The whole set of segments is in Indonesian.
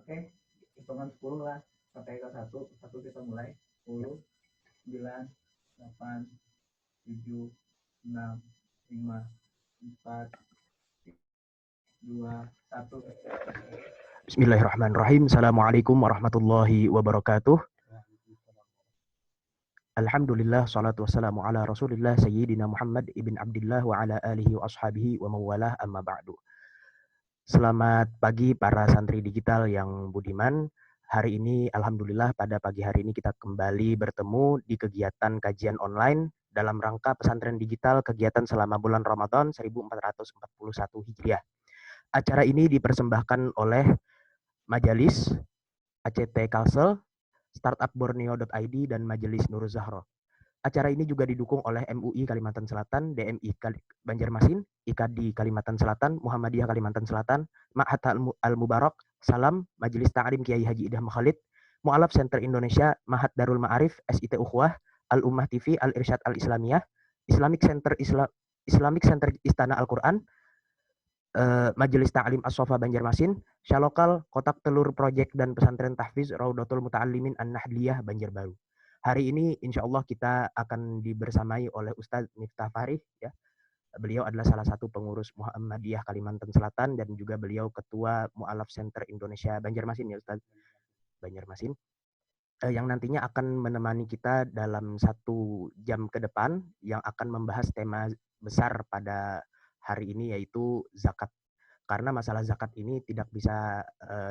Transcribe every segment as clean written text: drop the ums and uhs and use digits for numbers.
Oke, hitungan 10 lah. Sampai ke satu kita mulai. 10, 9, 8, 7, 6, 5, 4, 2, 1. Bismillahirrahmanirrahim. Assalamualaikum warahmatullahi wabarakatuh. Alhamdulillah, salatu wassalamu ala rasulillah Sayyidina Muhammad ibn Abdillah wa ala alihi wa ashabihi wa mawalah amma ba'du. Selamat pagi para santri digital yang budiman. Hari ini Alhamdulillah pada pagi hari ini kita kembali bertemu di kegiatan kajian online dalam rangka pesantren digital kegiatan selama bulan Ramadan 1441 Hijriah. Acara ini dipersembahkan oleh Majalis ACT Kalsel, startupborneo.id, dan Majelis Nur Zahro. Acara ini juga didukung oleh MUI Kalimantan Selatan, DMI Banjarmasin, IKADI Kalimantan Selatan, Muhammadiyah Kalimantan Selatan, Ma'had Al-Mubarak, Salam, Majelis Ta'lim Kiai Haji Idah Mukhalid, Mu'alaf Center Indonesia, Mahad Darul Ma'arif, SIT Ukhwah, Al-Ummah TV, Al-Irsyad Al-Islamiyah, Islamic Center Istana Al-Quran, Majelis Ta'lim As-Sofa Banjarmasin, Syalokal, Kotak Telur Project dan Pesantren Tahfiz Raudatul Muta'allimin An-Nahdliyah Banjarbaru. Hari ini insya Allah kita akan dibersamai oleh Ustadz Miftah Farih. Ya. Beliau adalah salah satu pengurus Muhammadiyah Kalimantan Selatan dan juga beliau Ketua Mu'alaf Center Indonesia Banjarmasin, ya Ustadz. Banjarmasin. Yang nantinya akan menemani kita dalam 1 jam ke depan yang akan membahas tema besar pada hari ini, yaitu zakat. Karena masalah zakat ini tidak bisa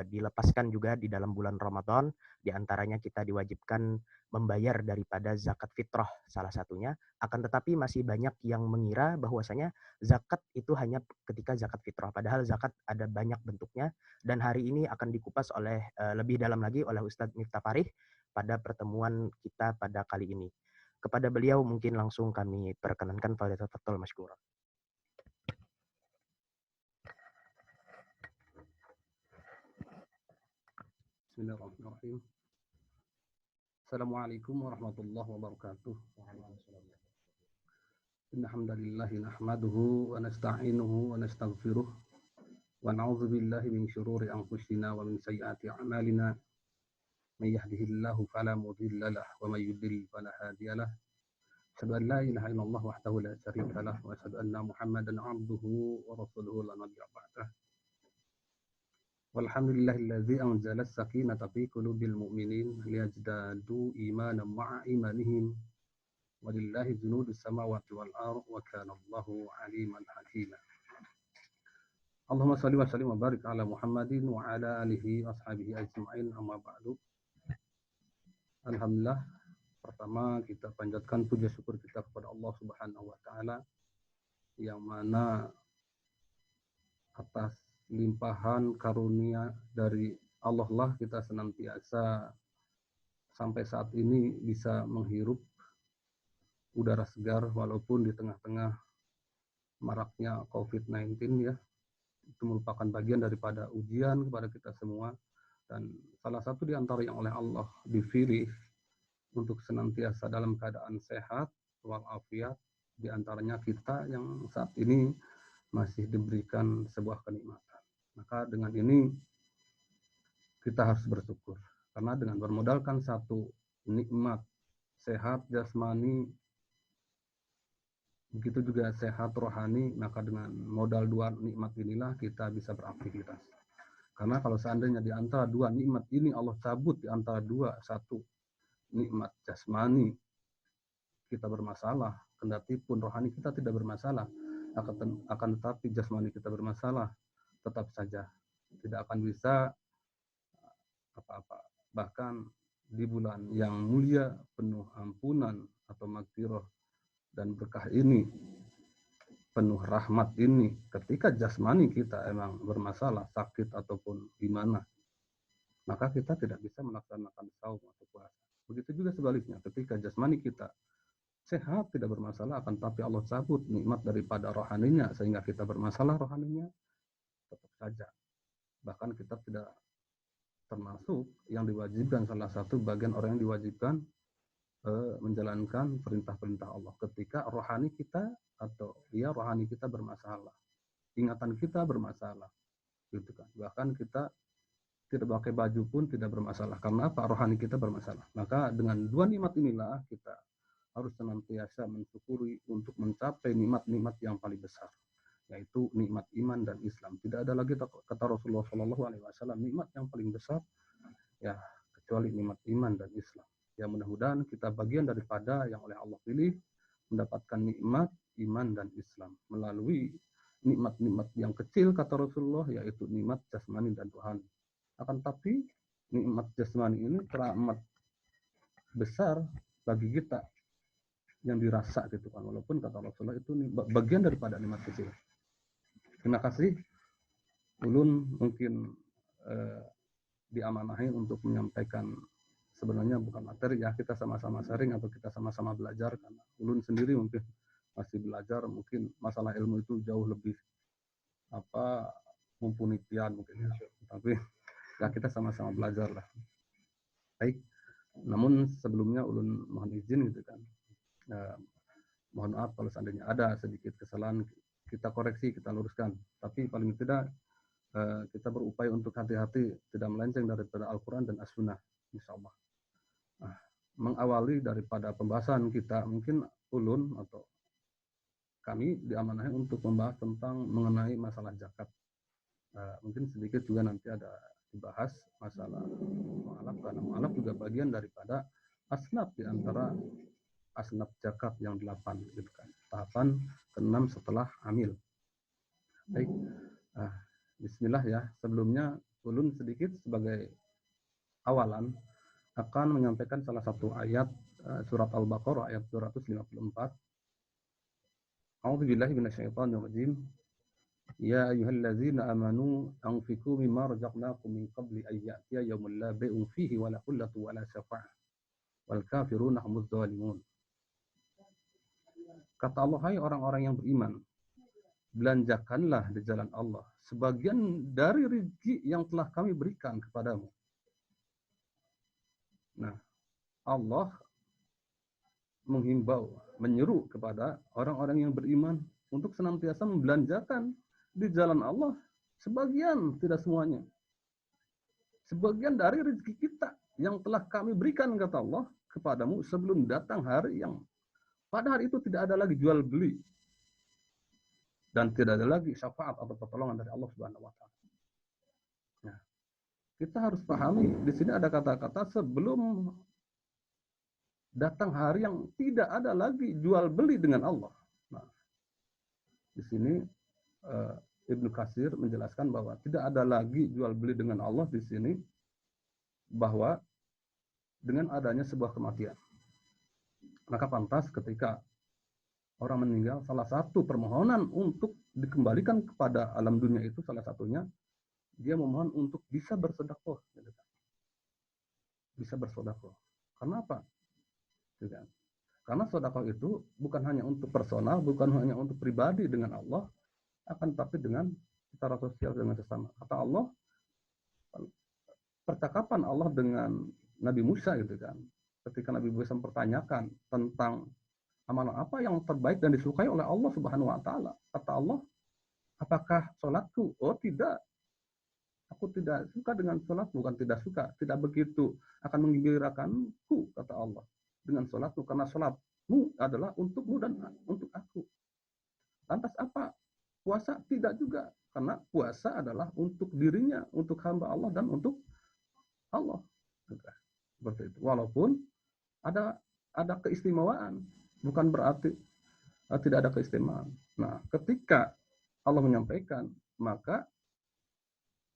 dilepaskan juga di dalam bulan Ramadan. Di antaranya kita diwajibkan membayar daripada zakat fitrah salah satunya. Akan tetapi masih banyak yang mengira bahwasanya zakat itu hanya ketika zakat fitrah. Padahal zakat ada banyak bentuknya. Dan hari ini akan dikupas oleh lebih dalam lagi oleh Ustadz Miftah Farih pada pertemuan kita pada kali ini. Kepada beliau mungkin langsung kami perkenankan fadhalatul masykurah. Bismillahirrahmanirrahim. Assalamualaikum warahmatullahi wabarakatuh. Inna hamdalillahi nahmaduhu wa nasta'inuhu wa nastaghfiruh wa na'udzu billahi min syururi anfusina wa min sayyiati a'malina. May yahdihillahu fala mudilla lahu wa may yudlil fala hadiya lahu. Asyhadu an la ilaha illallah wahdahu la syarika lahu wa asyhadu anna Muhammadan 'abduhu wa rasuluhu la nabiyya ba'dah. Walhamdulillahilladzi anzala as-sakinata fi qulubil mu'minin liyazdadu imanan ma'a imanihim. Walillahi junudus samawati wal ardh wa kana Allahu 'aliman hakima. Allahumma shalli wa sallim wa barik ala Muhammadin wa ala alihi wa ashabihi ajma'in, amma ba'du. Alhamdulillah, pertama kita panjatkan puja syukur kita kepada Allah Subhanahu wa taala yang mana atas limpahan karunia dari Allah lah kita senantiasa sampai saat ini bisa menghirup udara segar walaupun di tengah-tengah maraknya COVID-19 ya. Itu merupakan bagian daripada ujian kepada kita semua, dan salah satu di antara yang oleh Allah dipilih untuk senantiasa dalam keadaan sehat walafiat, di antaranya kita yang saat ini masih diberikan sebuah kenikmatan. Maka dengan ini kita harus bersyukur, karena dengan bermodalkan satu nikmat sehat jasmani, begitu juga sehat rohani, maka dengan modal dua nikmat inilah kita bisa beraktivitas. Karena kalau seandainya di antara dua nikmat ini Allah cabut di antara dua, satu nikmat jasmani kita bermasalah, kendati pun rohani kita tidak bermasalah, akan tetapi jasmani kita bermasalah, tetap saja tidak akan bisa apa-apa. Bahkan di bulan yang mulia, penuh ampunan atau maghfirah dan berkah ini, penuh rahmat ini, ketika jasmani kita emang bermasalah, sakit ataupun gimana, maka kita tidak bisa melaksanakan saum atau puasa. Begitu juga sebaliknya, ketika jasmani kita sehat, tidak bermasalah, akan tapi Allah cabut nikmat daripada rohaninya sehingga kita bermasalah rohaninya, tetap saja. Bahkan kita tidak termasuk yang diwajibkan, salah satu bagian orang yang diwajibkan menjalankan perintah-perintah Allah ketika rohani kita rohani kita bermasalah, ingatan kita bermasalah, gitu kan. Bahkan kita tidak pakai baju pun tidak bermasalah. Karena apa? Rohani kita bermasalah. Maka dengan dua nikmat inilah kita harus senantiasa mensyukuri untuk mencapai nikmat-nikmat yang paling besar, yaitu nikmat iman dan Islam. Tidak ada lagi kata Rasulullah SAW nikmat yang paling besar ya kecuali nikmat iman dan Islam. Ya mudah-mudahan kita bagian daripada yang oleh Allah pilih mendapatkan nikmat iman dan Islam melalui nikmat-nikmat yang kecil kata Rasulullah, yaitu nikmat jasmani dan rohani. Akan tapi nikmat jasmani ini teramat besar bagi kita yang dirasa gitu kan, walaupun kata Rasulullah itu bagian daripada nikmat kecil. Terima kasih. Ulun mungkin diamanahi untuk menyampaikan, sebenarnya bukan materi ya, kita sama-sama sharing atau kita sama-sama belajar, karena ulun sendiri mungkin masih belajar, mungkin masalah ilmu itu jauh lebih mumpuni pian mungkin ya. Tapi ya kita sama-sama belajar lah. Baik. Namun sebelumnya ulun mohon izin gitu kan. Mohon maaf kalau seandainya ada sedikit kesalahan, kita koreksi, kita luruskan. Tapi paling tidak kita berupaya untuk hati-hati tidak melenceng daripada Al-Quran dan As-Sunnah, insya Allah. Nah, mengawali daripada pembahasan kita, mungkin ulun atau kami diamanahi untuk membahas tentang mengenai masalah zakat. Mungkin sedikit juga nanti ada dibahas masalah mu'alaf, karena mu'alaf juga bagian daripada asnaf di antara asnaf zakat yang 8 gitu kan. Tahapan ke-6 setelah amil. Baik. Bismillah ya. Sebelumnya ulun sedikit sebagai awalan akan menyampaikan salah satu ayat surat Al-Baqarah ayat 254. A'udzubillahi minasyaitonirrajim. Ya ayyuhallazina amanu anfiqu mimma razaqnakum min qabli an ya'tiya yawmun la bai'un fihi wa la qullatu wa la syafa'ah wal kafiruna humuz zalimun. Kata Allah, hai orang-orang yang beriman, belanjakanlah di jalan Allah sebagian dari rezeki yang telah kami berikan kepadamu. Nah, Allah menghimbau, menyeru kepada orang-orang yang beriman untuk senantiasa membelanjakan di jalan Allah sebagian, tidak semuanya. Sebagian dari rezeki kita yang telah kami berikan, kata Allah, kepadamu sebelum datang hari yang pada hari itu tidak ada lagi jual beli dan tidak ada lagi syafaat atau pertolongan dari Allah Subhanahu wa taala. Nah, kita harus pahami di sini ada kata-kata sebelum datang hari yang tidak ada lagi jual beli dengan Allah. Nah, di sini Ibnu Katsir menjelaskan bahwa tidak ada lagi jual beli dengan Allah di sini, bahwa dengan adanya sebuah kematian. Maka pantas ketika orang meninggal, salah satu permohonan untuk dikembalikan kepada alam dunia itu salah satunya dia memohon untuk bisa bersedekah. Bisa bersedekah. Karena apa? Karena sedekah itu bukan hanya untuk personal, bukan hanya untuk pribadi dengan Allah, akan tapi dengan secara sosial dengan sesama. Kata Allah, percakapan Allah dengan Nabi Musa gitu kan. Ketika Nabi Musa mempertanyakan tentang amalan apa yang terbaik dan disukai oleh Allah Subhanahu wa taala. Kata Allah, apakah salatku? Oh, tidak. Aku tidak suka dengan salat, bukan tidak suka, tidak begitu akan menggembirakanku, kata Allah, dengan salatmu, karena salatmu adalah untukmu dan untuk aku. Lantas apa? Puasa tidak juga, karena puasa adalah untuk dirinya, untuk hamba Allah dan untuk Allah. Seperti itu. Walaupun ada keistimewaan, bukan berarti tidak ada keistimewaan. Nah, ketika Allah menyampaikan, maka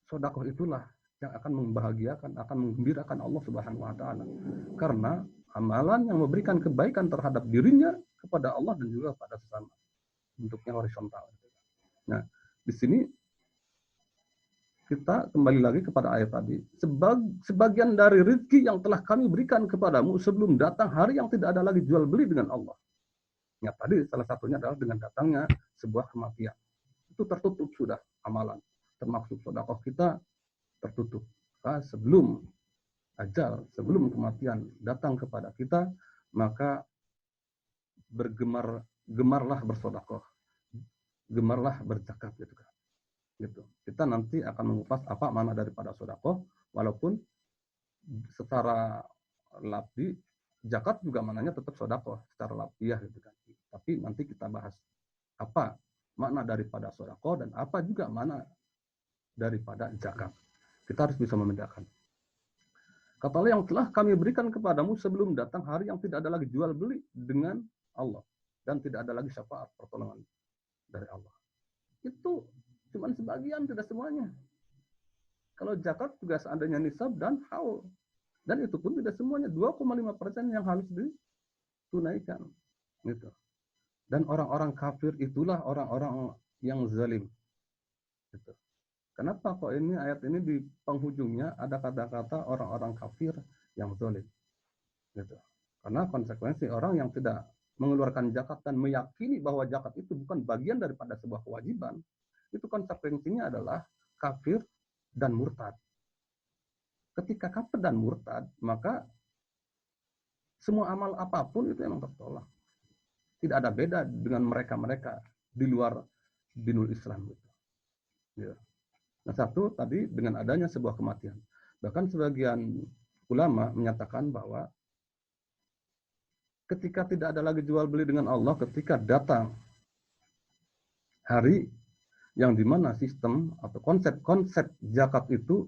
sedekah itulah yang akan membahagiakan, akan menggembirakan Allah Subhanahu wa taala. Karena amalan yang memberikan kebaikan terhadap dirinya, kepada Allah dan juga pada sesama. Bentuknya horizontal. Nah, di sini kita kembali lagi kepada ayat tadi. Sebagian dari rezeki yang telah kami berikan kepadamu sebelum datang hari yang tidak ada lagi jual beli dengan Allah. Ya, tadi salah satunya adalah dengan datangnya sebuah kematian. Itu tertutup sudah amalan. Termasuk sedekah kita tertutup. Nah, sebelum ajal, sebelum kematian datang kepada kita, maka gemarlah bersedekah. Gemarlah berzakat gitu kan. Gitu. Kita nanti akan mengupas apa makna daripada sedekah Walaupun secara lafzi zakat juga maknanya tetap sedekah secara lafziah gitu kan. Tapi nanti kita bahas apa makna daripada sedekah dan apa juga makna daripada zakat. Kita harus bisa membedakan. Kata Allah, yang telah kami berikan kepadamu sebelum datang hari yang tidak ada lagi jual beli dengan Allah dan tidak ada lagi syafaat pertolongan dari Allah. Itu cuma sebagian, tidak semuanya. Kalau zakat juga seandainya nisab dan haul. Dan itu pun tidak semuanya, 2,5% yang harus ditunaikan. Gitu. Dan orang-orang kafir itulah orang-orang yang zalim. Gitu. Kenapa kok ini ayat ini di penghujungnya ada kata-kata orang-orang kafir yang zalim? Gitu. Karena konsekuensi orang yang tidak mengeluarkan zakat dan meyakini bahwa zakat itu bukan bagian daripada sebuah kewajiban, itu konsekuensinya adalah kafir dan murtad. Ketika kafir dan murtad, maka semua amal apapun itu memang tertolak. Tidak ada beda dengan mereka-mereka di luar dinul Islam. Gitu. Ya. Nah, satu tadi dengan adanya sebuah kematian. Bahkan sebagian ulama menyatakan bahwa ketika tidak ada lagi jual beli dengan Allah, ketika datang hari yang dimana sistem atau konsep-konsep zakat itu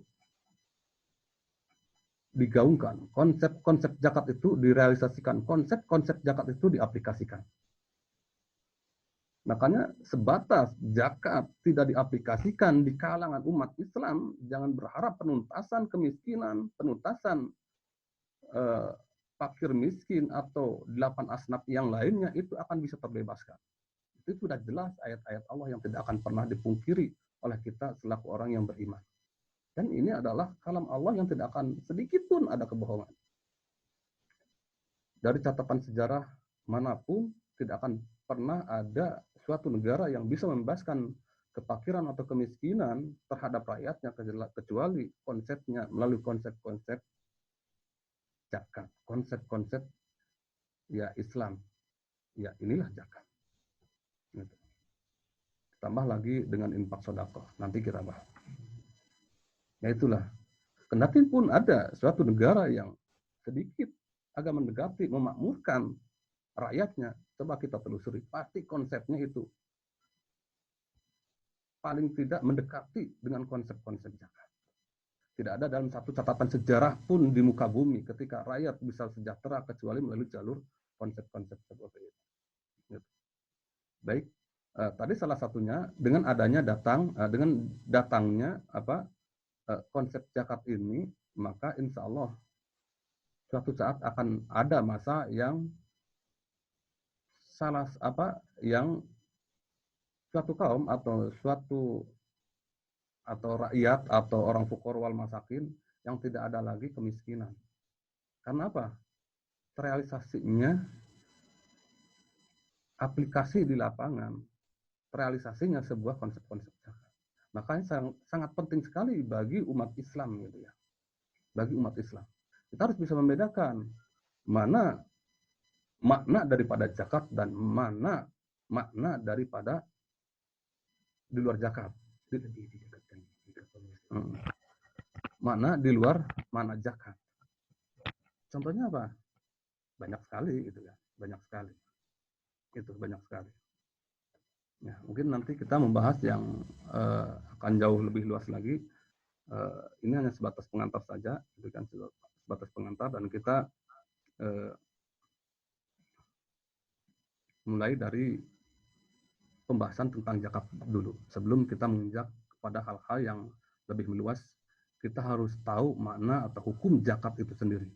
digaungkan, konsep-konsep zakat itu direalisasikan, konsep-konsep zakat itu diaplikasikan. Makanya sebatas zakat tidak diaplikasikan di kalangan umat Islam, jangan berharap penuntasan kemiskinan, penuntasan fakir miskin atau 8 asnaf yang lainnya itu akan bisa terbebaskan. Itu sudah jelas ayat-ayat Allah yang tidak akan pernah dipungkiri oleh kita selaku orang yang beriman. Dan ini adalah kalam Allah yang tidak akan sedikit pun ada kebohongan. Dari catatan sejarah manapun tidak akan pernah ada suatu negara yang bisa membebaskan kefakiran atau kemiskinan terhadap rakyatnya kecuali konsepnya melalui konsep-konsep zakat, konsep-konsep ya Islam. Ya inilah zakat. Gitu. Tambah lagi dengan infak sedekah. Nanti kita bahas. Ya itulah. Kendati pun ada suatu negara yang sedikit agak mendekati memakmurkan rakyatnya, coba kita telusuri, pasti konsepnya itu paling tidak mendekati dengan konsep-konsep zakat. Tidak ada dalam satu catatan sejarah pun di muka bumi ketika rakyat bisa sejahtera kecuali melalui jalur konsep-konsep seperti itu. Baik, tadi salah satunya dengan adanya dengan datangnya konsep zakat ini, maka insya Allah suatu saat akan ada masa yang yang suatu kaum atau rakyat atau orang fuqara wal masakin yang tidak ada lagi kemiskinan. Karena apa? Realisasinya aplikasi di lapangan, realisasinya sebuah konsep-konsep zakat. Makanya sangat penting sekali bagi umat Islam gitu ya. Bagi umat Islam. Kita harus bisa membedakan mana makna daripada zakat dan mana makna daripada di luar zakat. Mana di luar mana zakat. Contohnya apa? Banyak sekali gitu ya. Banyak sekali. Itu banyak sekali. Ya, mungkin nanti kita membahas yang akan jauh lebih luas lagi. Ini hanya sebatas pengantar saja, itu kan sebatas pengantar dan kita mulai dari pembahasan tentang zakat dulu. Sebelum kita menginjak kepada hal-hal yang lebih meluas, kita harus tahu makna atau hukum zakat itu sendiri.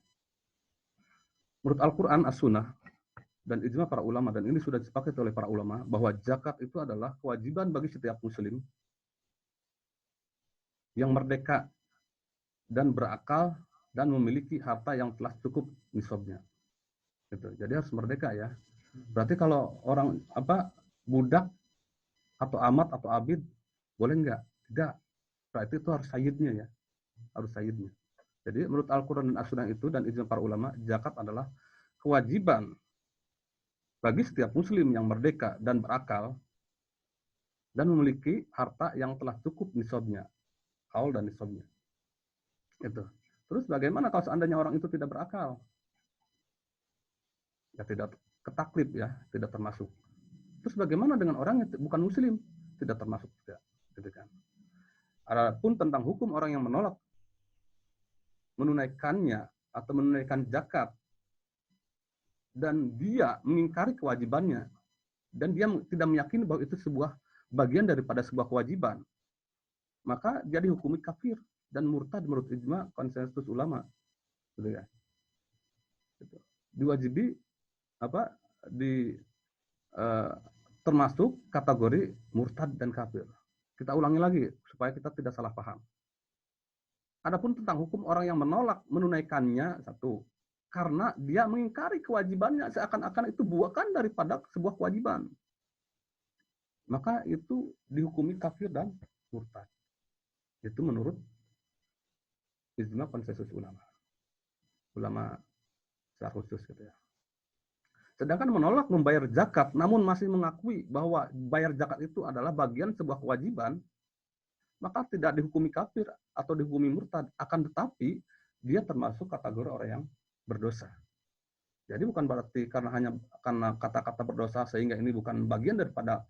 Menurut Al-Quran, As-Sunnah, dan ijma para ulama, dan ini sudah disepakati oleh para ulama, bahwa zakat itu adalah kewajiban bagi setiap muslim yang merdeka dan berakal dan memiliki harta yang telah cukup nisabnya. Gitu. Jadi harus merdeka ya. Berarti kalau orang budak atau amat atau abid boleh nggak? Tidak. Berarti itu harus sayyidnya ya. Harus sayyidnya. Jadi menurut Al-Quran dan As-Sunnah itu dan ijma para ulama, zakat adalah kewajiban bagi setiap muslim yang merdeka dan berakal dan memiliki harta yang telah cukup nisabnya, haul dan nisabnya. Itu. Terus bagaimana kalau seandainya orang itu tidak berakal? Ya tidak ketaklif ya, tidak termasuk. Terus bagaimana dengan orang yang bukan muslim? Tidak termasuk juga. Gitu kan. Adapun tentang hukum orang yang menolak menunaikannya atau menunaikan zakat dan dia mengingkari kewajibannya dan dia tidak meyakini bahwa itu sebuah bagian daripada sebuah kewajiban, maka dia dihukumi kafir dan murtad menurut ijma konsensus ulama, gitu ya. Diwajibi apa di termasuk kategori murtad dan kafir. Kita ulangi lagi supaya kita tidak salah paham. Adapun tentang hukum orang yang menolak menunaikannya, satu, karena dia mengingkari kewajibannya seakan-akan itu bukan daripada sebuah kewajiban, maka itu dihukumi kafir dan murtad. Itu menurut ijma konsensus ulama secara khusus gitu ya. Sedangkan menolak membayar zakat namun masih mengakui bahwa bayar zakat itu adalah bagian sebuah kewajiban, maka tidak dihukumi kafir atau dihukumi murtad, akan tetapi dia termasuk kategori orang yang berdosa. Jadi bukan berarti karena kata-kata berdosa sehingga ini bukan bagian daripada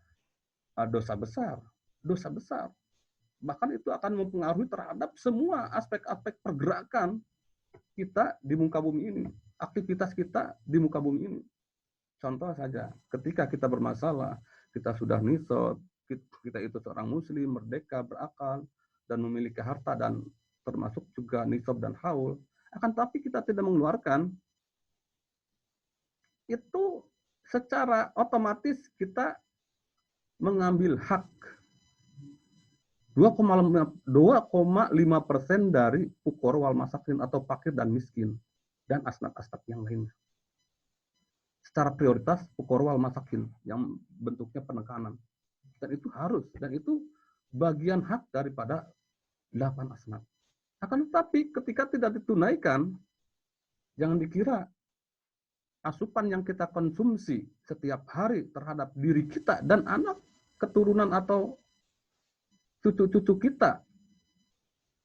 dosa besar. Dosa besar. Bahkan itu akan mempengaruhi terhadap semua aspek-aspek pergerakan kita di muka bumi ini, aktivitas kita di muka bumi ini. Contoh saja, ketika kita bermasalah, kita sudah nisab, kita itu seorang muslim, merdeka, berakal, dan memiliki harta, dan termasuk juga nisab dan haul, akan tapi kita tidak mengeluarkan, itu secara otomatis kita mengambil hak 2,5% dari fukor wal masakin atau fakir dan miskin, dan asnaf-asnaf yang lainnya. Secara prioritas fukor wal masakin yang bentuknya penekanan. Dan itu harus, dan itu bagian hak daripada 8 asnaf. Akan tetapi ketika tidak ditunaikan, jangan dikira asupan yang kita konsumsi setiap hari terhadap diri kita dan anak keturunan atau cucu-cucu kita,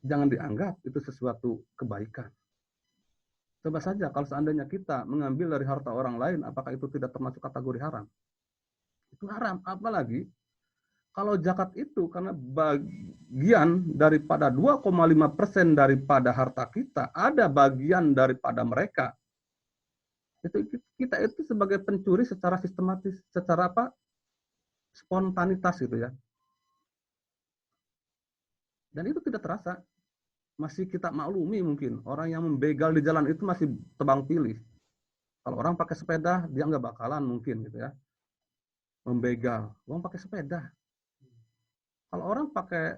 jangan dianggap itu sesuatu kebaikan. Coba saja kalau seandainya kita mengambil dari harta orang lain, apakah itu tidak termasuk kategori haram? Itu haram, apalagi kalau zakat itu karena bagian daripada 2,5% daripada harta kita, ada bagian daripada mereka. Kita itu sebagai pencuri secara sistematis, secara apa? Spontanitas gitu ya. Dan itu tidak terasa. Masih kita maklumi mungkin. Orang yang membegal di jalan itu masih tebang pilih. Kalau orang pakai sepeda, dia nggak bakalan mungkin gitu ya. Membegal. Orang pakai sepeda. Kalau orang pakai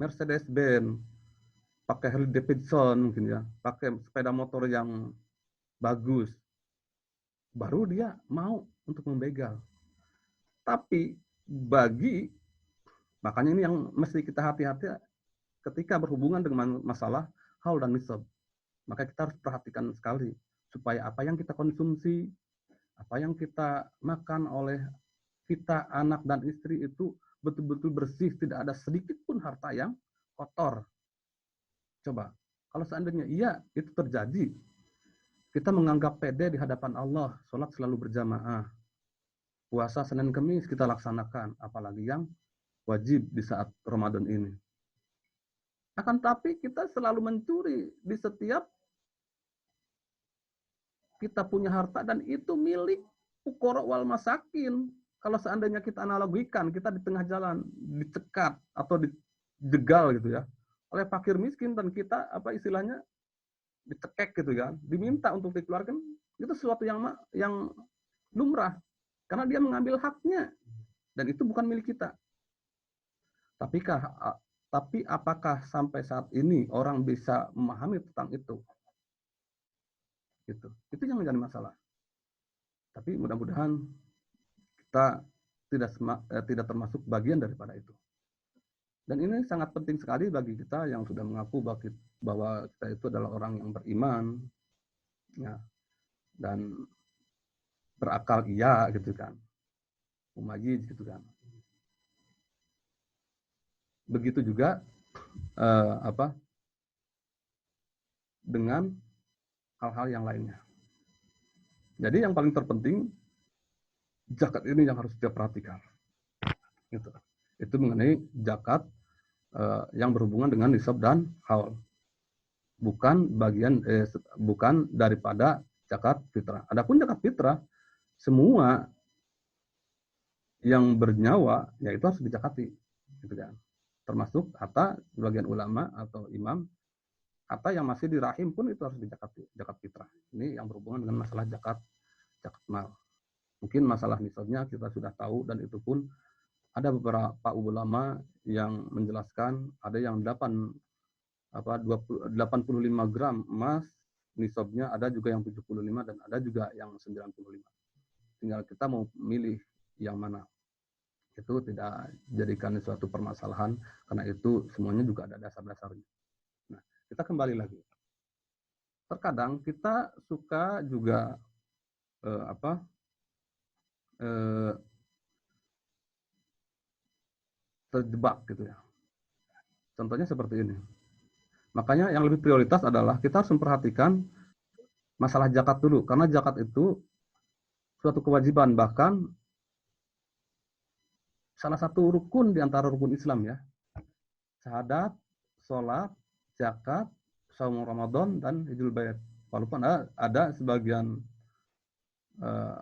Mercedes-Benz, pakai Harley Davidson mungkin ya, pakai sepeda motor yang bagus, baru dia mau untuk membegal. Tapi makanya ini yang mesti kita hati-hati ketika berhubungan dengan masalah haul dan nisab. Maka kita harus perhatikan sekali supaya apa yang kita konsumsi, apa yang kita makan oleh kita, anak dan istri itu betul-betul bersih, tidak ada sedikit pun harta yang kotor. Coba, kalau seandainya iya itu terjadi, kita menganggap pede di hadapan Allah, sholat selalu berjamaah, puasa Senin Kemis kita laksanakan, apalagi yang wajib di saat Ramadan ini. Akan tapi kita selalu mencuri di setiap kita punya harta dan itu milik fuqara wal masakin. Kalau seandainya kita analogikan, kita di tengah jalan dicekat atau dijegal gitu ya oleh fakir miskin dan kita apa istilahnya dicekek gitu kan, diminta untuk dikeluarkan, itu sesuatu yang lumrah karena dia mengambil haknya dan itu bukan milik kita. Tapi apakah sampai saat ini orang bisa memahami tentang itu? Gitu. Itu yang menjadi masalah. Tapi mudah-mudahan kita tidak termasuk bagian daripada itu. Dan ini sangat penting sekali bagi kita yang sudah mengaku bahwa kita itu adalah orang yang beriman, ya, dan berakal iya gitu kan, mumayyiz gitu kan. Begitu juga dengan hal-hal yang lainnya. Jadi yang paling terpenting, zakat ini yang harus dia perhatikan. Itu mengenai zakat yang berhubungan dengan nisab dan haul. Bukan bukan daripada zakat fitrah. Adapun zakat fitrah, semua yang bernyawa yaitu harus dizakati, gitu kan. Termasuk hatta sebagian ulama atau imam, hatta yang masih di rahim pun itu harus dizakati, zakat fitrah. Ini yang berhubungan dengan masalah zakat mal. Mungkin masalah nisabnya kita sudah tahu, dan itu pun ada beberapa ulama yang menjelaskan, ada yang 85 gram emas nisabnya, ada juga yang 75 dan ada juga yang 95. Tinggal kita mau milih yang mana. Itu tidak jadikan suatu permasalahan, karena itu semuanya juga ada dasar-dasarnya. Nah, kita kembali lagi. Terkadang kita suka juga terjebak gitu ya. Contohnya seperti ini. Makanya yang lebih prioritas adalah kita harus memperhatikan masalah zakat dulu, karena zakat itu suatu kewajiban, bahkan salah satu rukun di antara rukun Islam ya. Syahadat, sholat, zakat, saum Ramadan, dan hijjul bait. Walaupun ada sebagian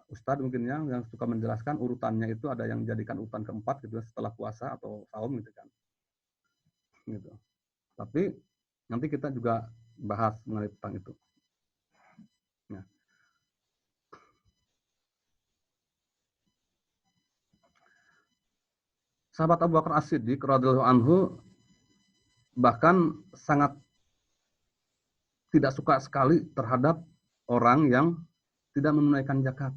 ustadz mungkin yang suka menjelaskan urutannya itu, ada yang jadikan urutan keempat gitu setelah puasa atau saum gitu kan. Gitu. Tapi nanti kita juga bahas mengenai tentang itu. Nah. Sahabat Abu Bakar As-Siddiq radhiyallahu anhu bahkan sangat tidak suka sekali terhadap orang yang tidak menunaikan zakat.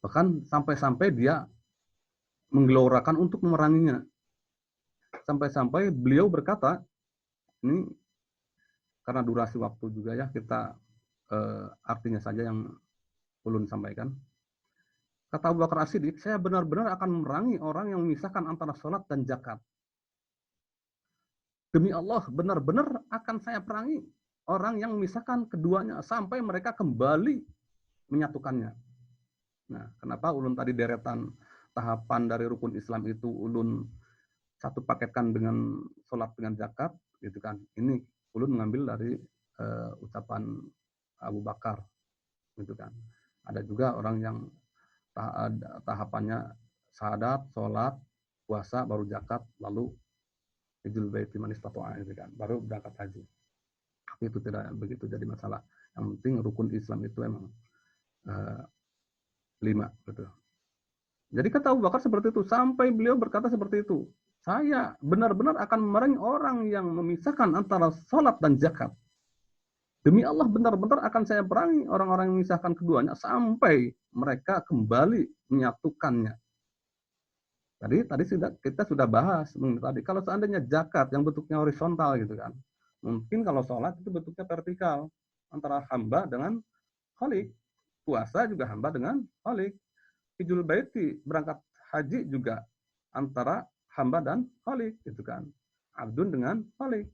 Bahkan sampai-sampai dia menggelorakan untuk memeranginya. Sampai-sampai beliau berkata, ini karena durasi waktu juga ya, kita artinya saja yang ulun sampaikan. Kata Abu Bakar As-Siddiq, saya benar-benar akan memerangi orang yang memisahkan antara sholat dan zakat. Demi Allah, benar-benar akan saya perangi orang yang memisahkan keduanya sampai mereka kembali menyatukannya. Nah, kenapa ulun tadi deretan tahapan dari rukun Islam itu ulun satu paketkan dengan sholat dengan zakat, gitu kan? Ini ulun mengambil dari ucapan Abu Bakar, gitu kan? Ada juga orang yang tahapannya syahadat, sholat, puasa, baru zakat, lalu hijjul bait liman istata'a, gitu kan? Baru berangkat haji. Tapi itu tidak begitu jadi masalah. Yang penting rukun Islam itu emang 5, gitu. Jadi kata Abu Bakar seperti itu, sampai beliau berkata seperti itu. Saya benar-benar akan memerangi orang yang memisahkan antara sholat dan zakat. Demi Allah, benar-benar akan saya perangi orang-orang yang memisahkan keduanya sampai mereka kembali menyatukannya. Tadi kita sudah bahas tadi, kalau seandainya zakat yang bentuknya horizontal gitu kan, mungkin kalau sholat itu bentuknya vertikal antara hamba dengan khalik. Puasa juga hamba dengan khalik. Hijjul baiti, berangkat haji juga antara hamba dan khalik, gitu kan. Abdun dengan khalik.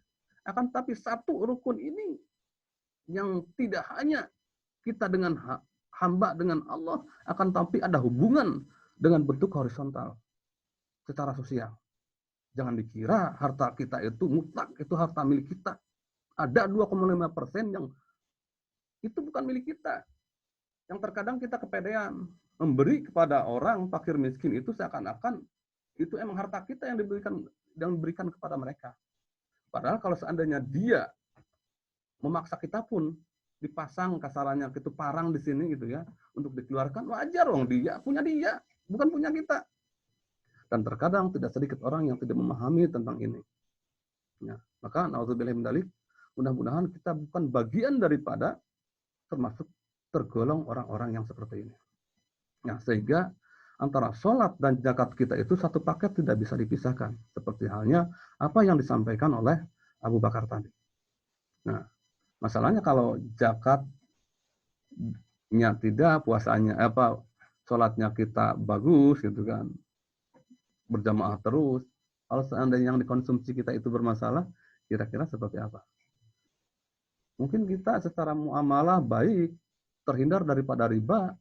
Akan tapi satu rukun ini yang tidak hanya kita dengan hamba dengan Allah, akan tapi ada hubungan dengan bentuk horizontal secara sosial. Jangan dikira harta kita itu mutlak, itu harta milik kita. Ada 2,5% yang itu bukan milik kita. Yang terkadang kita kepedean memberi kepada orang fakir miskin itu seakan-akan itu emang harta kita yang diberikan kepada mereka. Padahal kalau seandainya dia memaksa kita pun dipasang kasarannya gitu parang di sini gitu ya untuk dikeluarkan, wajar dong, dia punya dia, bukan punya kita. Dan terkadang tidak sedikit orang yang tidak memahami tentang ini. Ya, maka naudzubillah min dzalik, mudah-mudahan kita bukan bagian daripada termasuk tergolong orang-orang yang seperti ini. Nah, sehingga antara sholat dan zakat kita itu satu paket, tidak bisa dipisahkan. Seperti halnya apa yang disampaikan oleh Abu Bakar tadi. Nah, masalahnya kalau zakatnya tidak, puasanya sholatnya kita bagus gitu kan, berjamaah terus. Kalau seandainya yang dikonsumsi kita itu bermasalah, kira-kira seperti apa? Mungkin kita secara muamalah baik, terhindar daripada riba,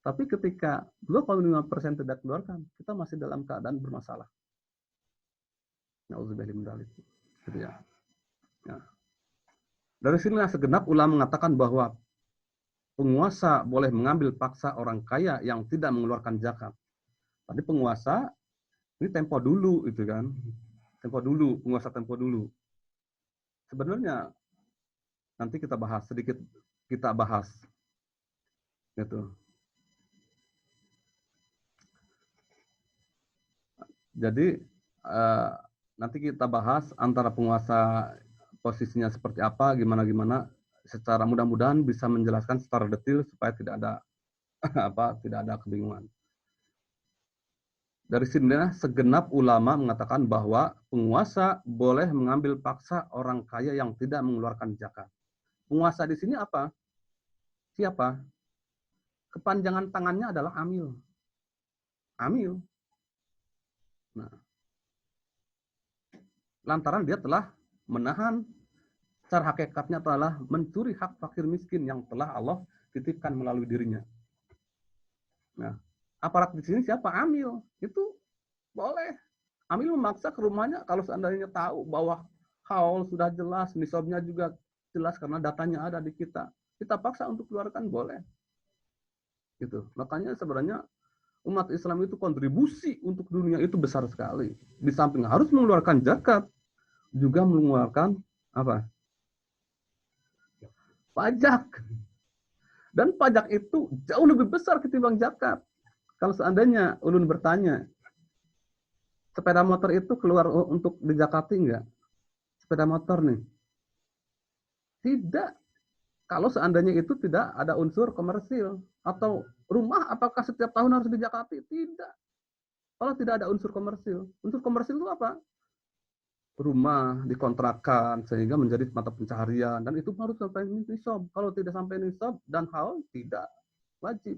tapi ketika 2,5% tidak keluarkan, kita masih dalam keadaan bermasalah. Nauzubillah min dzalik. Gitu ya. Ya. Dari sinilah segenap ulama mengatakan bahwa penguasa boleh mengambil paksa orang kaya yang tidak mengeluarkan zakat. Tadi penguasa ini tempo dulu itu kan. Tempo dulu, penguasa tempo dulu. Sebenarnya nanti kita bahas sedikit, kita bahas gitu. Jadi nanti kita bahas antara penguasa posisinya seperti apa, gimana. Secara mudah-mudahan bisa menjelaskan secara detail supaya tidak ada tidak ada kebingungan. Dari sinilah segenap ulama mengatakan bahwa penguasa boleh mengambil paksa orang kaya yang tidak mengeluarkan zakat. Penguasa di sini apa? Siapa? Kepanjangan tangannya adalah amil. Amil. Nah, lantaran dia telah menahan, secara hakikatnya telah mencuri hak fakir miskin yang telah Allah titipkan melalui dirinya. Nah, aparat di sini siapa? Amil. Itu boleh. Amil memaksa ke rumahnya kalau seandainya tahu bahwa haul sudah jelas, nisabnya juga jelas karena datanya ada di kita. Kita paksa untuk keluarkan boleh. Gitu. Makanya sebenarnya umat Islam itu kontribusi untuk dunia itu besar sekali. Di samping harus mengeluarkan zakat, juga mengeluarkan apa? Pajak. Dan pajak itu jauh lebih besar ketimbang zakat. Kalau seandainya ulun bertanya, sepeda motor itu keluar untuk dizakati enggak? Sepeda motor nih. Tidak. Kalau seandainya itu tidak ada unsur komersil. Atau rumah apakah setiap tahun harus dizakati? Tidak. Kalau tidak ada unsur komersil. Unsur komersil itu apa? Rumah dikontrakkan sehingga menjadi mata pencaharian. Dan itu harus sampai nisab. Kalau tidak sampai nisab dan haul, tidak wajib.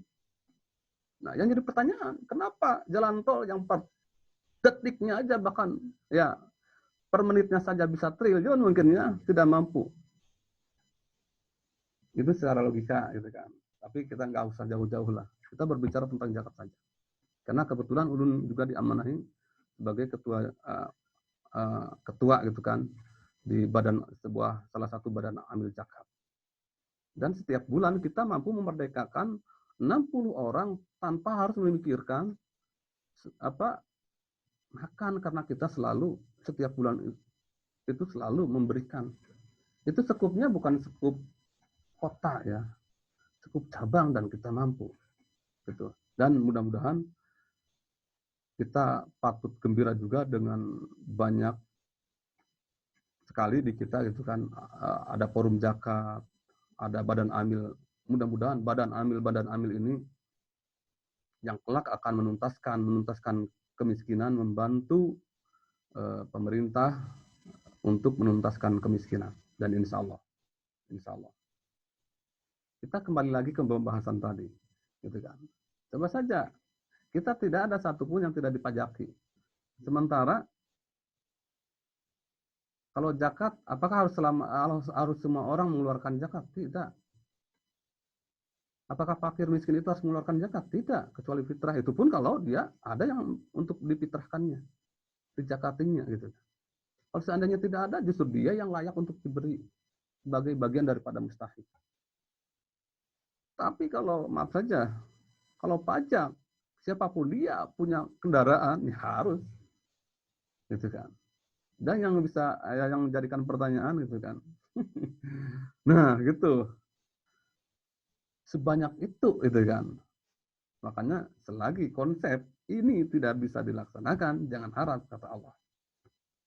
Nah, yang jadi pertanyaan, kenapa jalan tol yang per detiknya aja bahkan ya per menitnya saja bisa triliun mungkin ya, tidak mampu. Itu secara logika gitu kan. Tapi kita nggak usah jauh-jauh lah. Kita berbicara tentang zakat saja. Karena kebetulan ulun juga diamanahi sebagai ketua gitu kan di salah satu badan amil zakat. Dan setiap bulan kita mampu memerdekakan 60 orang tanpa harus memikirkan makan, karena kita selalu setiap bulan itu selalu memberikan. Itu sekupnya bukan sekup kota ya, sekup cabang, dan kita mampu gitu. Dan mudah-mudahan kita patut gembira juga dengan banyak sekali di kita gitu kan, ada forum zakat, ada badan amil. Mudah-mudahan badan amil ini yang kelak akan menuntaskan kemiskinan, membantu pemerintah untuk menuntaskan kemiskinan. Dan insya Allah kita kembali lagi ke pembahasan tadi, gitu kan. Coba saja kita tidak ada satupun yang tidak dipajaki. Sementara kalau zakat, apakah harus semua orang mengeluarkan zakat? Tidak. Apakah fakir miskin itu harus mengeluarkan zakat? Tidak, kecuali fitrah. Itu pun kalau dia ada yang untuk difitrahkannya, dijakatinya gitu. Kalau seandainya tidak ada, justru dia yang layak untuk diberi sebagai bagian daripada mustahik. Tapi kalau maaf saja, kalau pajak, siapapun dia punya kendaraan, ya harus, gitu kan. Dan yang menjadikan pertanyaan gitu kan. Nah, gitu. Sebanyak itu kan. Makanya selagi konsep ini tidak bisa dilaksanakan, jangan harap, kata Allah.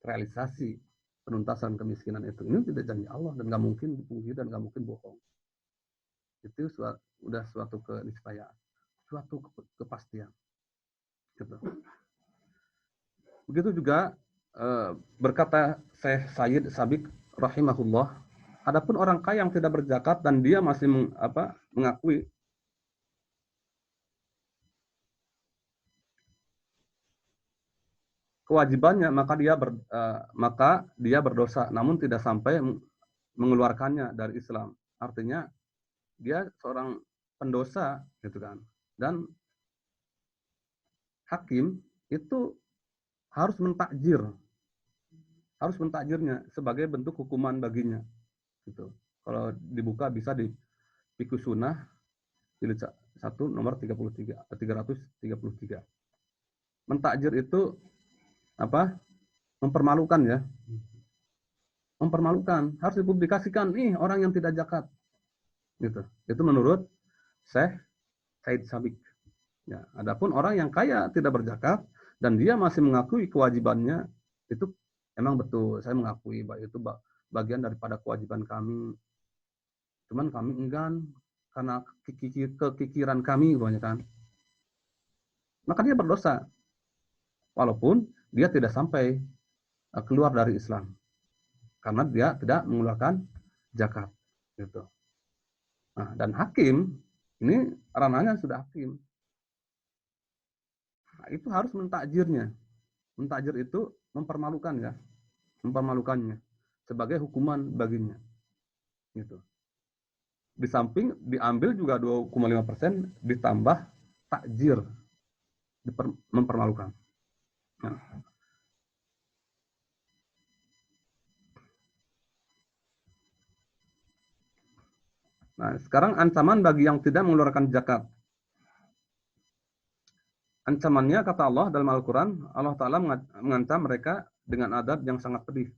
Realisasi penuntasan kemiskinan itu. Ini tidak janji Allah dan nggak mungkin dipungkiri dan nggak mungkin bohong. Itu sudah suatu keniscayaan, suatu kepastian. Gitu. Begitu juga berkata Syekh Sayyid Sabiq rahimahullah, adapun orang kaya yang tidak berzakat dan dia masih mengakui kewajibannya, maka dia berdosa, namun tidak sampai mengeluarkannya dari Islam. Artinya dia seorang pendosa gitu kan. Dan hakim itu harus mentakjirnya sebagai bentuk hukuman baginya gitu. Kalau dibuka bisa di Fiqh Sunnah jilid 1 nomor 333. Mentakjir itu apa? Mempermalukan ya. Mempermalukan, harus dipublikasikan nih orang yang tidak zakat. Gitu. Itu menurut Syekh Said Sabiq. Ya, adapun orang yang kaya tidak berzakat dan dia masih mengakui kewajibannya, itu emang betul, saya mengakui bahwa itu bagian daripada kewajiban kami. Cuman kami enggan karena kekikiran kami banyak kan. Maka dia berdosa. Walaupun dia tidak sampai keluar dari Islam. Karena dia tidak mengeluarkan zakat gitu. Nah, dan hakim ini ranahnya sudah hakim. Nah, itu harus mentakjirnya. Mentakjir itu mempermalukan ya, mempermalukannya sebagai hukuman baginya. Gitu. Di samping diambil juga 2,5% ditambah takjir, mempermalukan. Nah. Nah, sekarang ancaman bagi yang tidak mengeluarkan zakat. Ancamannya kata Allah dalam Al-Quran, Allah Ta'ala mengancam mereka dengan adab yang sangat pedih.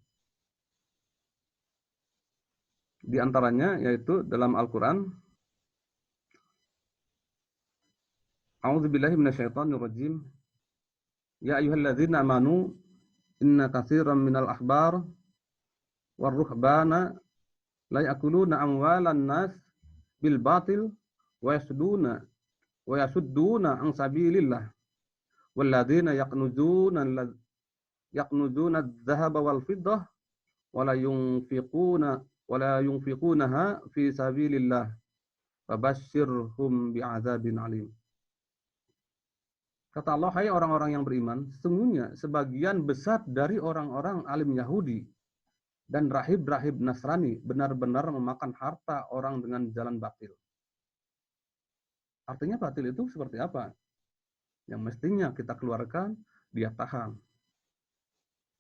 Di antaranya yaitu dalam Al-Quran, A'udzubillahi minasyaitonirrajim. Ya ayyuhalladzina amanu inna katsiran minal ahbar warruhbana la ya'kuluna amwalan nas bil batil wa yasudduna an sabilillah walladzina yaqnuzuna adh-dhahaba wal fiddah wa la yunfiqunaha fi sabilillah fabashshirhum bi'adzabin alim. Kata Allah, hai orang-orang yang beriman, sesungguhnya sebagian besar dari orang-orang alim Yahudi dan rahib-rahib Nasrani benar-benar memakan harta orang dengan jalan batil. Artinya batil itu seperti apa? Yang mestinya kita keluarkan, dia tahan.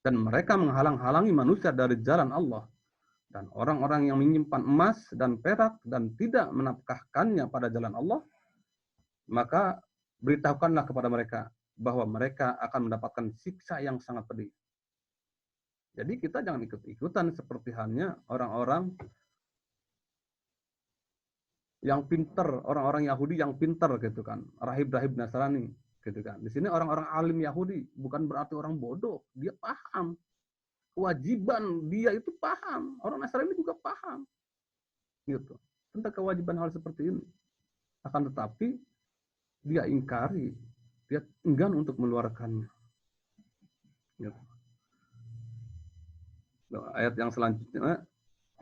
Dan mereka menghalang-halangi manusia dari jalan Allah. Dan orang-orang yang menyimpan emas dan perak dan tidak menafkahkannya pada jalan Allah, maka beritahukanlah kepada mereka bahwa mereka akan mendapatkan siksa yang sangat pedih. Jadi kita jangan ikut-ikutan seperti halnya orang-orang yang pintar, orang-orang Yahudi yang pintar gitu kan, rahib-rahib Nasrani gitu kan. Di sini orang-orang alim Yahudi bukan berarti orang bodoh, dia paham kewajiban, dia itu paham. Orang Nasrani juga paham gitu tentang kewajiban hal seperti ini. Akan tetapi dia ingkari, dia enggan untuk mengeluarkannya. Gitu. Ayat yang selanjutnya,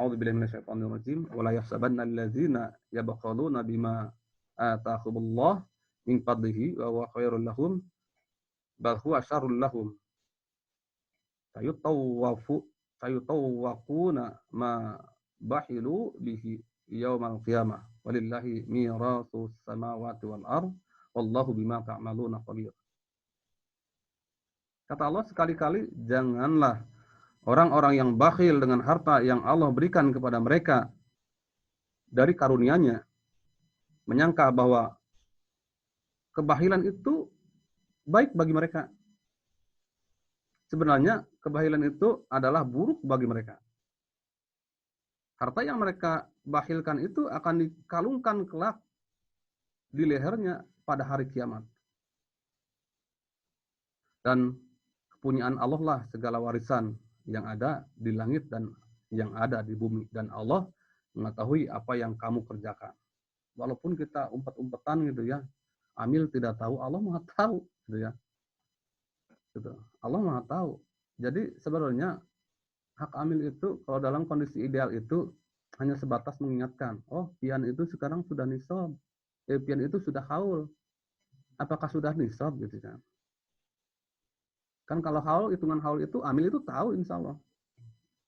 A'udzubillahi minasyaitonirrajim, wa la yahsabanna allazina yabkhaluna bima atahumullah min fadlihi wa huwa khairul lahum bal huwa syarrul lahum. Sayutawwaquna ma bahilu bihi yaumal qiyamah. Walillahi mirasus samawati wal ardh. Wallahu bima ta'maluna khabir. Kata Allah, sekali-kali janganlah orang-orang yang bakhil dengan harta yang Allah berikan kepada mereka dari karunia-Nya menyangka bahwa kebahilan itu baik bagi mereka. Sebenarnya kebahilan itu adalah buruk bagi mereka. Harta yang mereka bakhilkan itu akan dikalungkan kelak di lehernya pada hari kiamat. Dan kepunyaan Allah lah segala warisan yang ada di langit dan yang ada di bumi. Dan Allah mengetahui apa yang kamu kerjakan. Walaupun kita umpet-umpetan gitu ya, Amil tidak tahu, Allah Maha tahu gitu ya. Gitu. Allah Maha tahu. Jadi sebenarnya hak Amil itu kalau dalam kondisi ideal itu hanya sebatas mengingatkan, oh pian itu sekarang sudah nisab. Pian itu sudah haul. Apakah sudah nisab gitu kan? Kan kalau haul, hitungan haul itu Amil itu tahu insya Allah.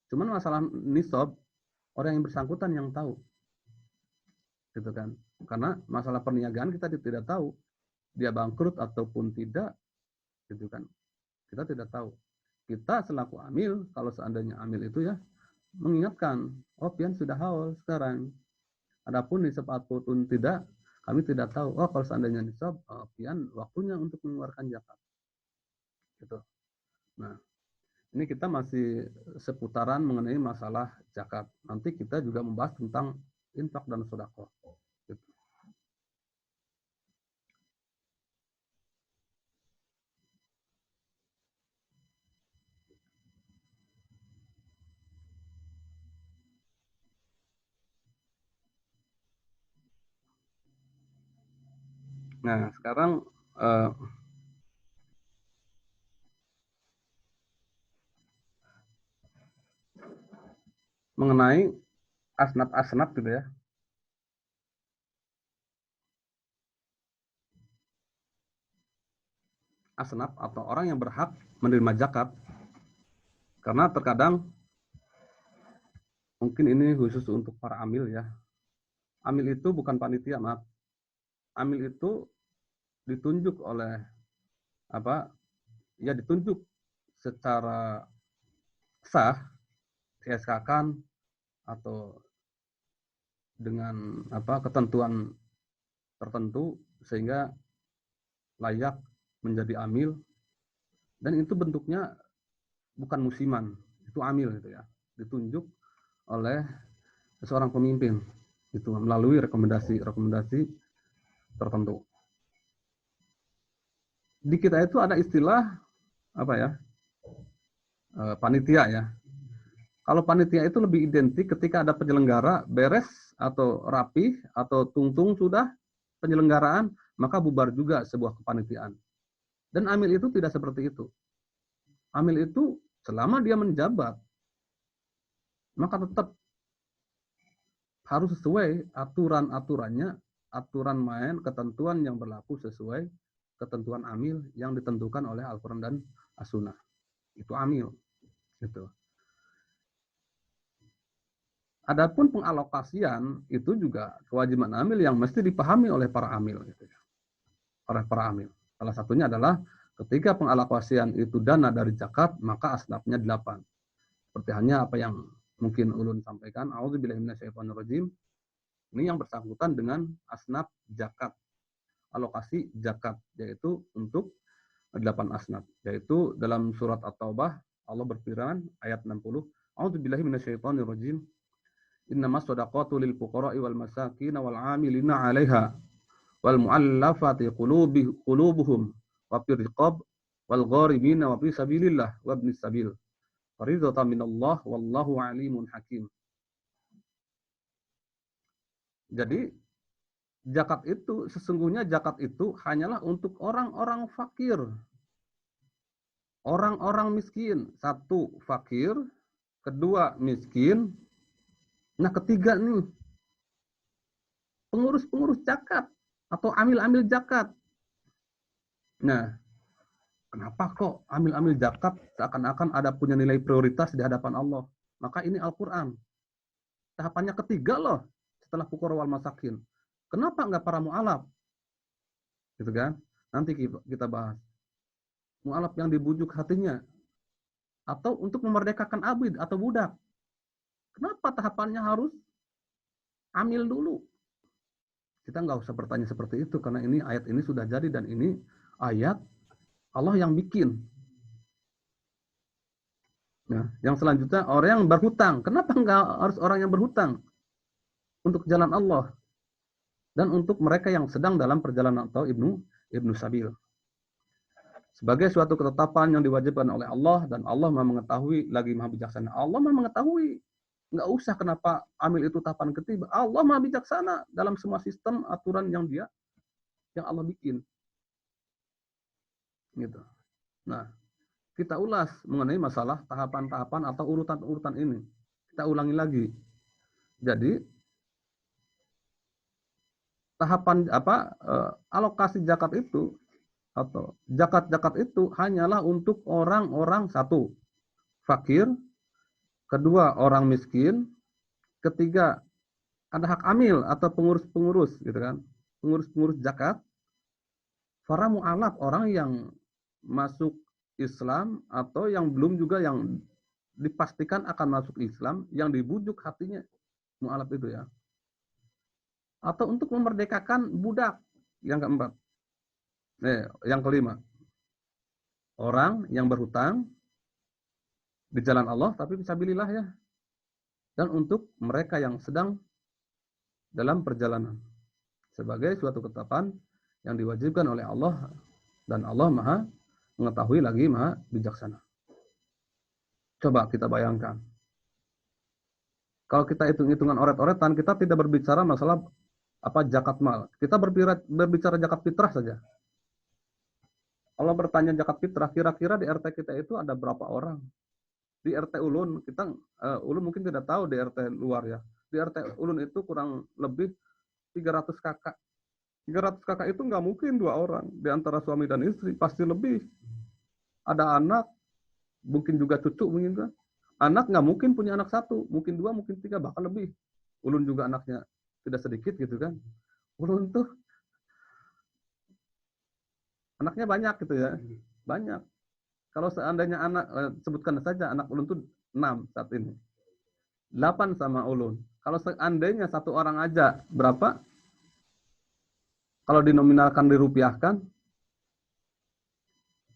Cuman masalah nisab, orang yang bersangkutan yang tahu, gitu kan? Karena masalah perniagaan kita tidak tahu dia bangkrut ataupun tidak, gitu kan? Kita tidak tahu. Kita selaku amil, kalau seandainya amil itu ya mengingatkan, oh pian sudah haul sekarang. Adapun nisab ataupun tidak, kami tidak tahu. Oh kalau seandainya nisab, pian waktunya untuk mengeluarkan zakat. Gitu. Nah, ini kita masih seputaran mengenai masalah zakat. Nanti kita juga membahas tentang infak dan sedekah. Gitu. Nah, sekarang mengenai asnaf-asnaf gitu ya. Asnaf atau orang yang berhak menerima zakat. Karena terkadang mungkin ini khusus untuk para amil ya. Amil itu bukan panitia, maaf. Amil itu ditunjuk oleh apa? Ya ditunjuk secara sah, CSK-kan atau dengan ketentuan tertentu sehingga layak menjadi amil, dan itu bentuknya bukan musiman, itu amil gitu ya, ditunjuk oleh seorang pemimpin itu melalui rekomendasi tertentu. Di kita itu ada istilah panitia ya. Kalau panitia itu lebih identik ketika ada penyelenggara beres atau rapi atau tungtung sudah penyelenggaraan, maka bubar juga sebuah kepanitiaan. Dan amil itu tidak seperti itu. Amil itu selama dia menjabat, maka tetap harus sesuai aturan-aturannya, aturan main, ketentuan yang berlaku sesuai ketentuan amil yang ditentukan oleh Al-Quran dan As-Sunnah. Itu amil. Gitu. Adapun pengalokasian itu juga kewajiban amil yang mesti dipahami oleh para amil. Gitu ya. Oleh para amil. Salah satunya adalah ketika pengalokasian itu dana dari zakat, maka asnafnya 8. Seperti hanya apa yang mungkin ulun sampaikan, a'udzubillahi minasyaitonirrajim. Ini yang bersangkutan dengan asnaf zakat. Alokasi zakat, yaitu untuk 8 asnaf. Yaitu dalam surat At-Taubah, Allah berfirman ayat 60, a'udzubillahi minasyaitonirrajim. Innamas shadaqatu lil fuqara'i wal masakin wal 'amilina 'alaiha wal mu'allafati qulubuhum wa fir riqab wal gharibina wa fi sabilillah wa ibnis sabil. Faridatan minallah wallahu alimun hakim. Jadi zakat itu sesungguhnya zakat itu hanyalah untuk orang-orang fakir. Orang-orang miskin. Satu, fakir. Kedua, miskin. Nah, ketiga nih, pengurus-pengurus zakat atau amil-amil zakat. Nah, kenapa kok amil-amil zakat seakan-akan ada punya nilai prioritas di hadapan Allah? Maka ini Al-Quran. Tahapannya ketiga loh, setelah fuqara wal masakin. Kenapa enggak para mu'alaf? Gitu kan? Nanti kita bahas. Mu'alaf yang dibujuk hatinya. Atau untuk memerdekakan abid atau budak. Kenapa tahapannya harus amil dulu? Kita nggak usah bertanya seperti itu, karena ini ayat ini sudah jadi dan ini ayat Allah yang bikin. Nah, yang selanjutnya orang yang berhutang. Kenapa nggak harus orang yang berhutang? Untuk jalan Allah. Dan untuk mereka yang sedang dalam perjalanan atau ibnu sabil. Sebagai suatu ketetapan yang diwajibkan oleh Allah, dan Allah Maha mengetahui lagi Maha bijaksana. Allah Maha mengetahui. Nggak usah kenapa amil itu tahapan ketiga. Allah Maha bijaksana dalam semua sistem aturan yang Allah bikin. Gitu. Nah, kita ulas mengenai masalah tahapan-tahapan atau urutan-urutan ini. Kita ulangi lagi. Jadi tahapan alokasi zakat itu atau zakat itu hanyalah untuk orang-orang satu, fakir, kedua orang miskin, Ketiga, ada hak amil atau pengurus-pengurus gitu kan. Pengurus-pengurus zakat, para mu'alaf, orang yang masuk Islam atau yang belum juga yang dipastikan akan masuk Islam, yang dibujuk hatinya mu'alaf itu ya. Atau untuk memerdekakan budak, yang keempat. Yang kelima, orang yang berhutang di jalan Allah tapi fisabilillah ya. Dan untuk mereka yang sedang dalam perjalanan sebagai suatu ketetapan yang diwajibkan oleh Allah, dan Allah Maha mengetahui lagi Maha bijaksana. Coba kita bayangkan. Kalau kita hitung-hitungan oret-oretan, kita tidak berbicara masalah zakat mal. Kita berbicara zakat fitrah saja. Allah bertanya zakat fitrah, kira-kira di RT kita itu ada berapa orang? Di RT Ulun, kita Ulun mungkin tidak tahu di RT luar ya. Di RT Ulun itu kurang lebih 300 kakak. 300 kakak itu nggak mungkin 2 orang. Di antara suami dan istri, pasti lebih. Ada anak, mungkin juga cucu, mungkin kan. Anak nggak mungkin punya anak 1, mungkin 2, mungkin 3, bahkan lebih. Ulun juga anaknya tidak sedikit gitu kan. Ulun tuh anaknya banyak gitu ya, banyak. Kalau seandainya anak, sebutkan saja anak Ulun tuh 6 saat ini. 8 sama Ulun. Kalau seandainya 1 orang aja, berapa? Kalau dinominalkan, dirupiahkan,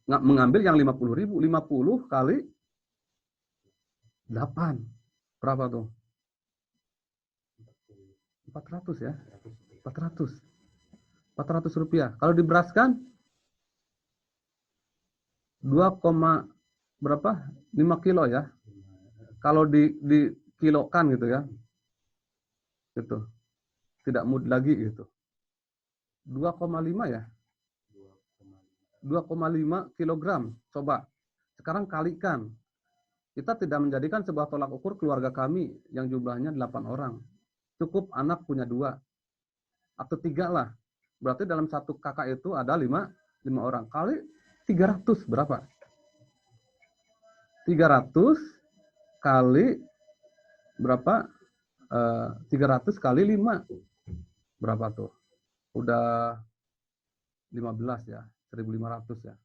nggak mengambil yang 50.000, 50 kali 8. Berapa tuh? 400 ya. 400 rupiah. Kalau diberaskan 2, berapa? 5 kilo ya. Kalau di kilokan gitu ya. Gitu. Tidak mud lagi gitu. 2,5 ya. 2,5 kilogram. Coba. Sekarang kalikan. Kita tidak menjadikan sebuah tolak ukur keluarga kami yang jumlahnya 8 orang. Cukup anak punya 2. Atau 3 lah. Berarti dalam satu kakak itu ada 5 orang. Kali 300 berapa? 300 kali berapa? 300 kali 5. Berapa tuh? Udah 15 ya. 1.500 ya.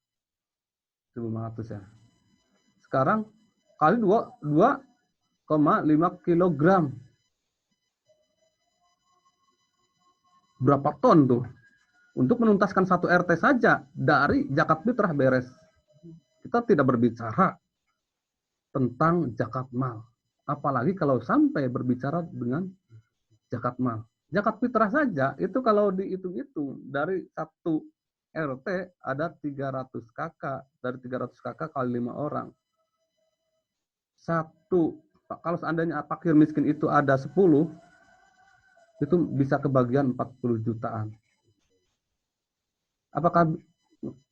1.500 ya. Sekarang kali 2,5 kilogram. Berapa ton tuh? Untuk menuntaskan satu RT saja dari zakat fitrah beres. Kita tidak berbicara tentang zakat mal. Apalagi kalau sampai berbicara dengan zakat mal. Zakat fitrah saja itu kalau dihitung-hitung dari satu RT ada 300 kakak. Dari 300 kakak kali 5 orang. Kalau seandainya fakir miskin itu ada 10, itu bisa kebagian 40 jutaan. Apakah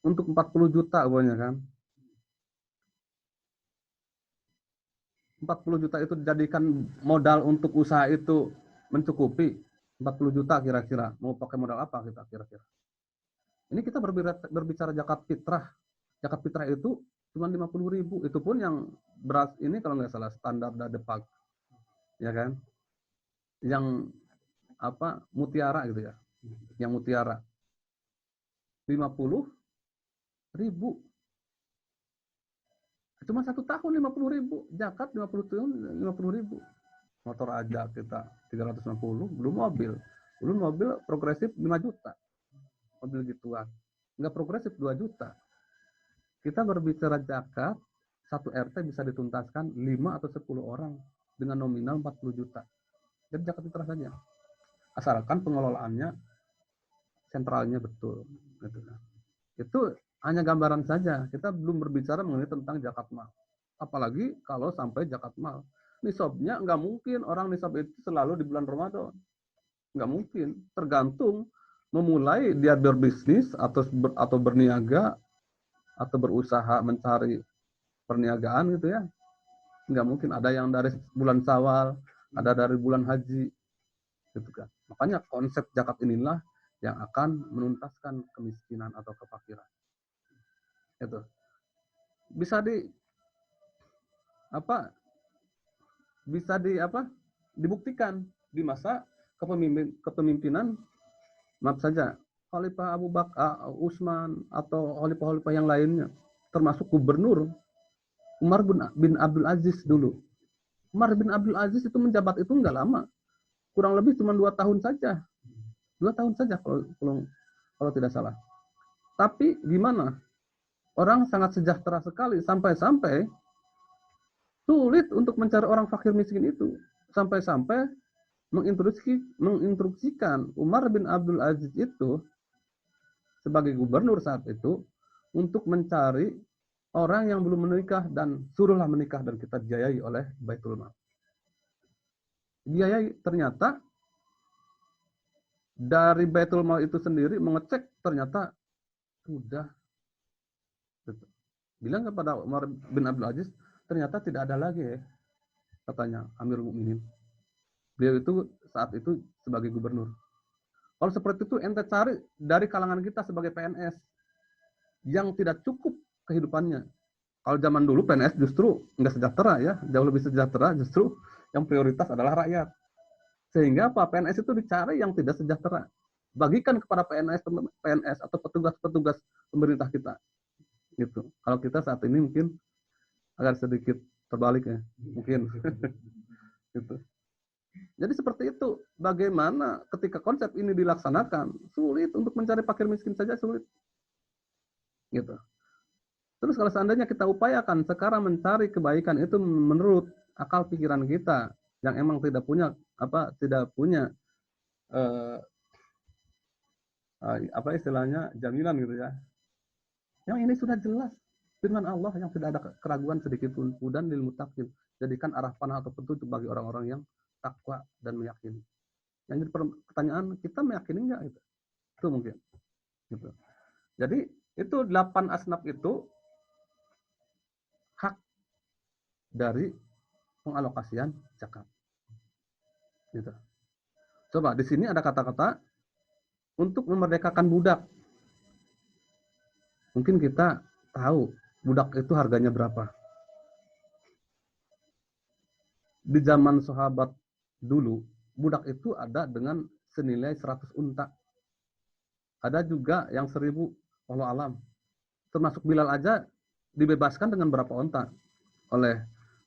untuk 40 juta pokoknya kan? 40 juta itu dijadikan modal untuk usaha itu mencukupi 40 juta kira-kira. Mau pakai modal apa kita kira-kira? Ini kita berbicara zakat fitrah. Zakat fitrah itu cuma 50.000. Itu pun yang beras ini kalau nggak salah standar Dadepak. Ya kan? Yang mutiara gitu ya. Yang mutiara. 50.000. Cuma 1 tahun 50.000. Zakat 50 tahun 50.000. Motor aja kita 360, belum mobil. Belum mobil progresif 5 juta. Mobil gituan. Enggak progresif 2 juta. Kita berbicara zakat, 1 RT bisa dituntaskan 5 atau 10 orang dengan nominal 40 juta. Jadi zakat fitrah saja. Asalkan pengelolaannya sentralnya betul. Gitu. Itu hanya gambaran saja. Kita belum berbicara mengenai tentang zakat mal. Apalagi kalau sampai zakat mal. Nisabnya nggak mungkin orang nisab itu selalu di bulan Ramadan. Nggak mungkin. Tergantung memulai dia berbisnis atau berniaga atau berusaha mencari perniagaan gitu ya. Nggak mungkin. Ada yang dari bulan Syawal, ada dari bulan haji. Gitu kan. Makanya konsep zakat inilah yang akan menuntaskan kemiskinan atau kefakiran. Itu bisa dibuktikan di masa kepemimpinan, maaf saja, Khalifah Abu Bakar, Utsman, atau khalifah-khalifah yang lainnya, termasuk gubernur Umar bin Abdul Aziz dulu. Umar bin Abdul Aziz itu menjabat itu nggak lama, kurang lebih cuma 2 tahun saja. 2 tahun saja kalau tidak salah. Tapi gimana? Orang sangat sejahtera sekali, sampai-sampai sulit untuk mencari orang fakir miskin itu. Sampai-sampai menginstruksikan Umar bin Abdul Aziz itu sebagai gubernur saat itu untuk mencari orang yang belum menikah dan suruhlah menikah dan kita dibiayai oleh Baitul Mal. Biayai, ternyata dari Baitul Mal itu sendiri mengecek, ternyata sudah. Bilang kepada Umar bin Abdul Aziz, ternyata tidak ada lagi ya, katanya Amirul Mukminin. Beliau itu saat itu sebagai gubernur. Kalau seperti itu ente cari dari kalangan kita sebagai PNS yang tidak cukup kehidupannya. Kalau zaman dulu PNS justru nggak sejahtera ya, jauh lebih sejahtera, justru yang prioritas adalah rakyat. Sehingga apa? PNS itu dicari yang tidak sejahtera. Bagikan kepada PNS atau petugas-petugas pemerintah kita. Gitu. Kalau kita saat ini mungkin agak sedikit terbalik ya, mungkin. Gitu. Jadi seperti itu. Bagaimana ketika konsep ini dilaksanakan, sulit untuk mencari fakir miskin saja sulit. Gitu. Terus kalau seandainya kita upayakan sekarang mencari kebaikan itu menurut akal pikiran kita yang emang tidak punya apa istilahnya jaminan gitu ya. Yang ini sudah jelas firman Allah yang tidak ada keraguan sedikit pun, hudan lil muttaqin, jadikan arah panah atau petunjuk bagi orang-orang yang takwa dan meyakini. Yang jadi pertanyaan, kita meyakini enggak itu? Itu mungkin. Gitu. Jadi itu 8 asnaf itu hak dari pengalokasian zakat. Gitu. Coba di sini ada kata-kata untuk memerdekakan budak. Mungkin kita tahu budak itu harganya berapa. Di zaman sahabat dulu, budak itu ada dengan senilai 100 unta. Ada juga yang 1000, wallahu alam. Termasuk Bilal aja dibebaskan dengan berapa unta oleh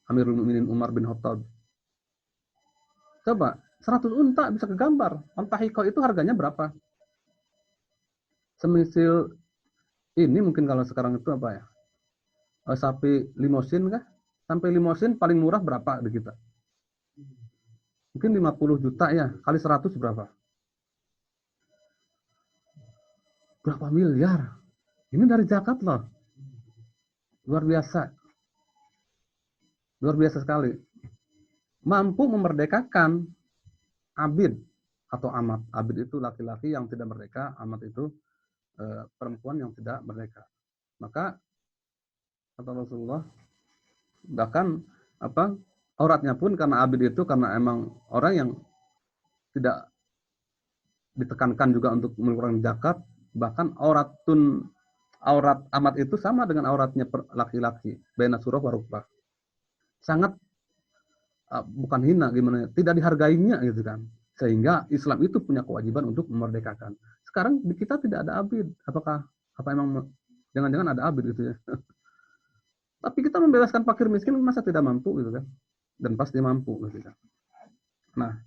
Amirul Mukminin Umar bin Khattab. Coba, 100 unta bisa kegambar. Unta hiko itu harganya berapa? Semisil ini mungkin kalau sekarang itu apa ya? Sapi limosin kah? Sampai limosin paling murah berapa di kita? Mungkin 50 juta ya, kali 100 berapa? Berapa miliar? Ini dari zakat loh. Luar biasa. Luar biasa sekali. Mampu memerdekakan abid atau amat. Abid itu laki-laki yang tidak merdeka, amat itu perempuan yang tidak merdeka. Maka kata Rasulullah, bahkan auratnya pun karena abid itu karena emang orang yang tidak ditekankan juga untuk mengeluarkan zakat, bahkan aurat amat itu sama dengan auratnya laki-laki, baina surah wa rukbah. Sangat bukan hina gimana, tidak dihargainya gitu kan. Sehingga Islam itu punya kewajiban untuk memerdekakan. Sekarang di kita tidak ada abid. Apa emang jangan-jangan ada abid gitu ya. Tapi kita membebaskan fakir miskin masa tidak mampu gitu kan. Dan pasti mampu gitu kan. Nah,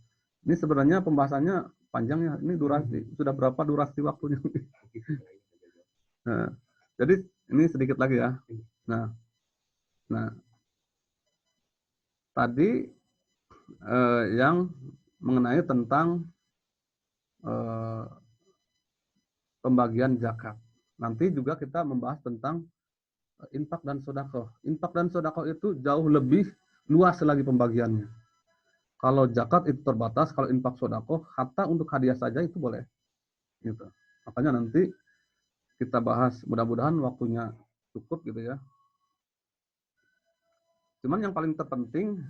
ini sebenarnya pembahasannya panjang ya. Ini durasi. Sudah berapa durasi waktunya? Nah, jadi ini sedikit lagi ya. Nah tadi yang mengenai tentang pembagian zakat. Nanti juga kita membahas tentang infak dan sedekah. Infak dan sedekah itu jauh lebih luas lagi pembagiannya. Kalau zakat itu terbatas, kalau infak sedekah hatta untuk hadiah saja itu boleh. Gitu. Makanya nanti kita bahas, mudah-mudahan waktunya cukup gitu ya. Cuman yang paling terpenting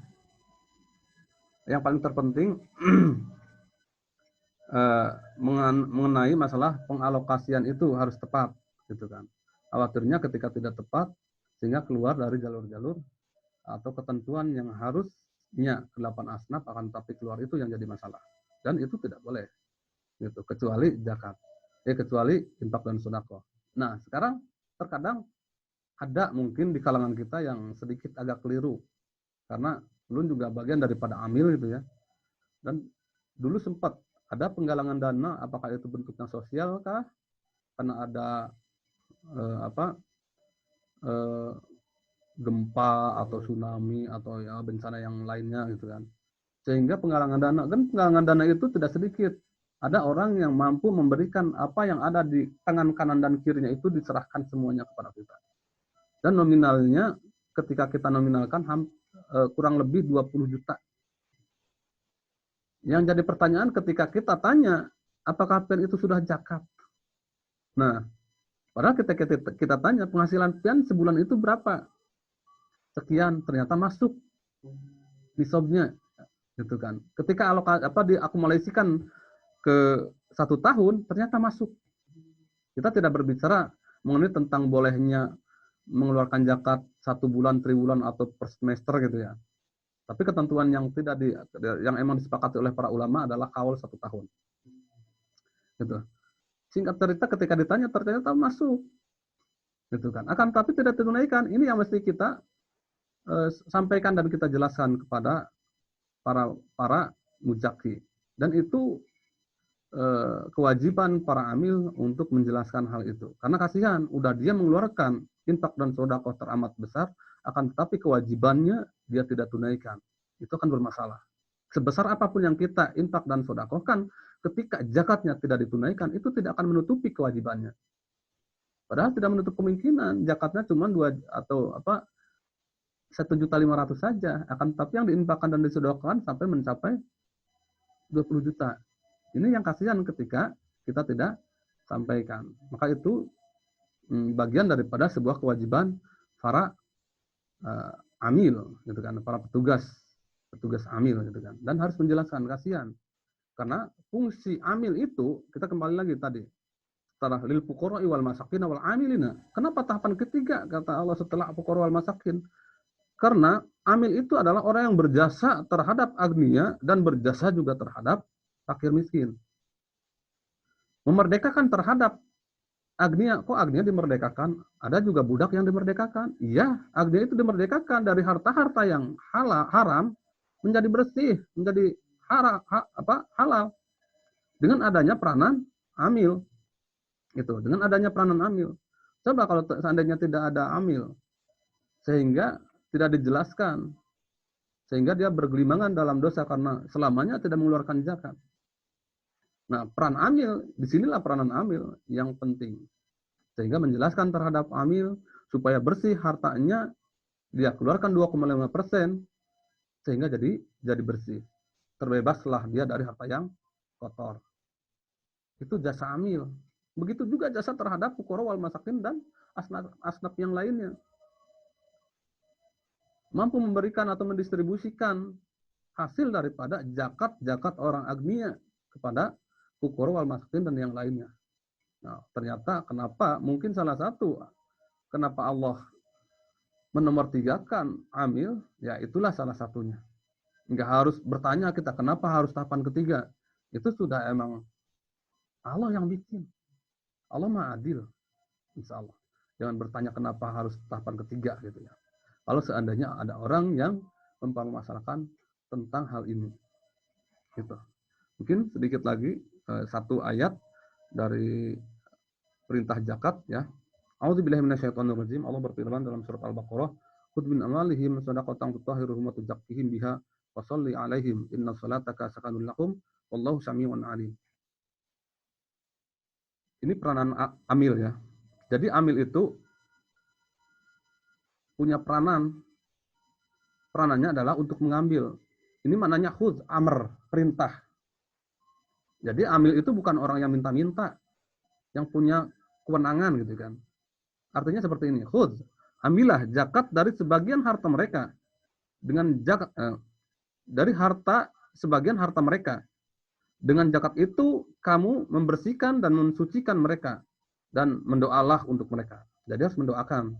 mengenai masalah pengalokasian itu harus tepat gitu kan. Khawatirnya ketika tidak tepat sehingga keluar dari jalur-jalur atau ketentuan yang harus masuknya 8 asnaf, akan tetapi keluar itu yang jadi masalah. Dan itu tidak boleh. Gitu, kecuali zakat. Kecuali infak dan sedekah. Nah, sekarang terkadang ada mungkin di kalangan kita yang sedikit agak keliru. Karena belum juga bagian daripada amil gitu ya. Dan dulu sempat ada penggalangan dana, apakah itu bentuknya sosial kah? Karena ada gempa atau tsunami atau ya bencana yang lainnya gitu kan. Sehingga penggalangan dana, dan penggalangan dana itu tidak sedikit. Ada orang yang mampu memberikan apa yang ada di tangan kanan dan kirinya itu diserahkan semuanya kepada kita. Dan nominalnya ketika kita nominalkan kurang lebih 20 juta. Yang jadi pertanyaan ketika kita tanya, apakah pian itu sudah zakat? Nah, padahal kita tanya penghasilan pian sebulan itu berapa? Sekian, ternyata masuk nisabnya, gitu kan. Ketika diakumulasikan ke 1 tahun, ternyata masuk. Kita tidak berbicara mengenai tentang bolehnya mengeluarkan zakat 1 bulan, 3 bulan atau per semester gitu ya. Tapi ketentuan yang yang emang disepakati oleh para ulama adalah haul 1 tahun. Gitu. Singkat cerita ketika ditanya ternyata masuk. Gitu kan. Akan tapi tidak ditunaikan. Ini yang mesti kita sampaikan dan kita jelaskan kepada para muzaki. Dan itu kewajiban para amil untuk menjelaskan hal itu. Karena kasihan, udah dia mengeluarkan infak dan sedekah teramat besar, akan tetapi kewajibannya dia tidak tunaikan. Itu akan bermasalah. Sebesar apapun yang kita infak dan sedekahkan, ketika zakatnya tidak ditunaikan, itu tidak akan menutupi kewajibannya. Padahal tidak menutup kemungkinan zakatnya cuma 1.500.000 saja, akan tetapi yang diinfakkan dan disedekahkan sampai mencapai 20 juta. Ini yang kasihan ketika kita tidak sampaikan. Maka itu bagian daripada sebuah kewajiban para amil, gitu kan, para petugas amil, gitu kan, dan harus menjelaskan. Kasihan karena fungsi amil itu, kita kembali lagi tadi, setelah lil fuqara wal masakin wal amilina. Kenapa tahapan ketiga kata Allah setelah fuqara wal masakin? Karena amil itu adalah orang yang berjasa terhadap agniya dan berjasa juga terhadap fakir miskin. Memerdekakan terhadap agniya, kok agniya dimerdekakan? Ada juga budak yang dimerdekakan. Iya, agniya itu dimerdekakan dari harta-harta yang haram menjadi bersih, menjadi halal dengan adanya peranan amil. Itu, dengan adanya peranan amil. Coba kalau seandainya tidak ada amil, sehingga tidak dijelaskan, sehingga dia bergelimangan dalam dosa karena selamanya tidak mengeluarkan zakat. Nah, peran amil, disinilah peranan amil yang penting. Sehingga menjelaskan terhadap amil, supaya bersih hartanya, dia keluarkan 2,5%, sehingga jadi bersih. Terbebaslah dia dari harta yang kotor. Itu jasa amil. Begitu juga jasa terhadap fuqara wal masakin dan asnaf yang lainnya. Mampu memberikan atau mendistribusikan hasil daripada zakat orang agniya kepada fuqara wal masakin dan yang lainnya. Nah, ternyata kenapa? Mungkin salah satu kenapa Allah menomortigakan amil, ya itulah salah satunya. Enggak harus bertanya kita kenapa harus tahapan ketiga. Itu sudah emang Allah yang bikin. Allah Maha Adil, insya Allah. Jangan bertanya kenapa harus tahapan ketiga gitu ya. Kalau seandainya ada orang yang mempermasalahkan tentang hal ini, gitu. Mungkin sedikit lagi 1 ayat dari perintah zakat ya. A'udzubillahi minasyaitonirrajim. Allah berfirman dalam surat Al-Baqarah, "Khudh min amwalihim shadaqatan tutahhiruhum wa tuzakkihim biha wa shalli 'alaihim inna salataka sakanun lahum wallahu samii'un 'alim." Ini peranan amil ya. Jadi amil itu punya peranan. Peranannya adalah untuk mengambil. Ini maknanya khudz, amr, perintah. Jadi amil itu bukan orang yang minta-minta, yang punya kewenangan gitu kan. Artinya seperti ini, khudz, ambillah zakat dari sebagian harta mereka. Dengan zakat dari harta sebagian harta mereka. Dengan zakat itu kamu membersihkan dan mensucikan mereka dan mendoalah untuk mereka. Jadi harus mendoakan.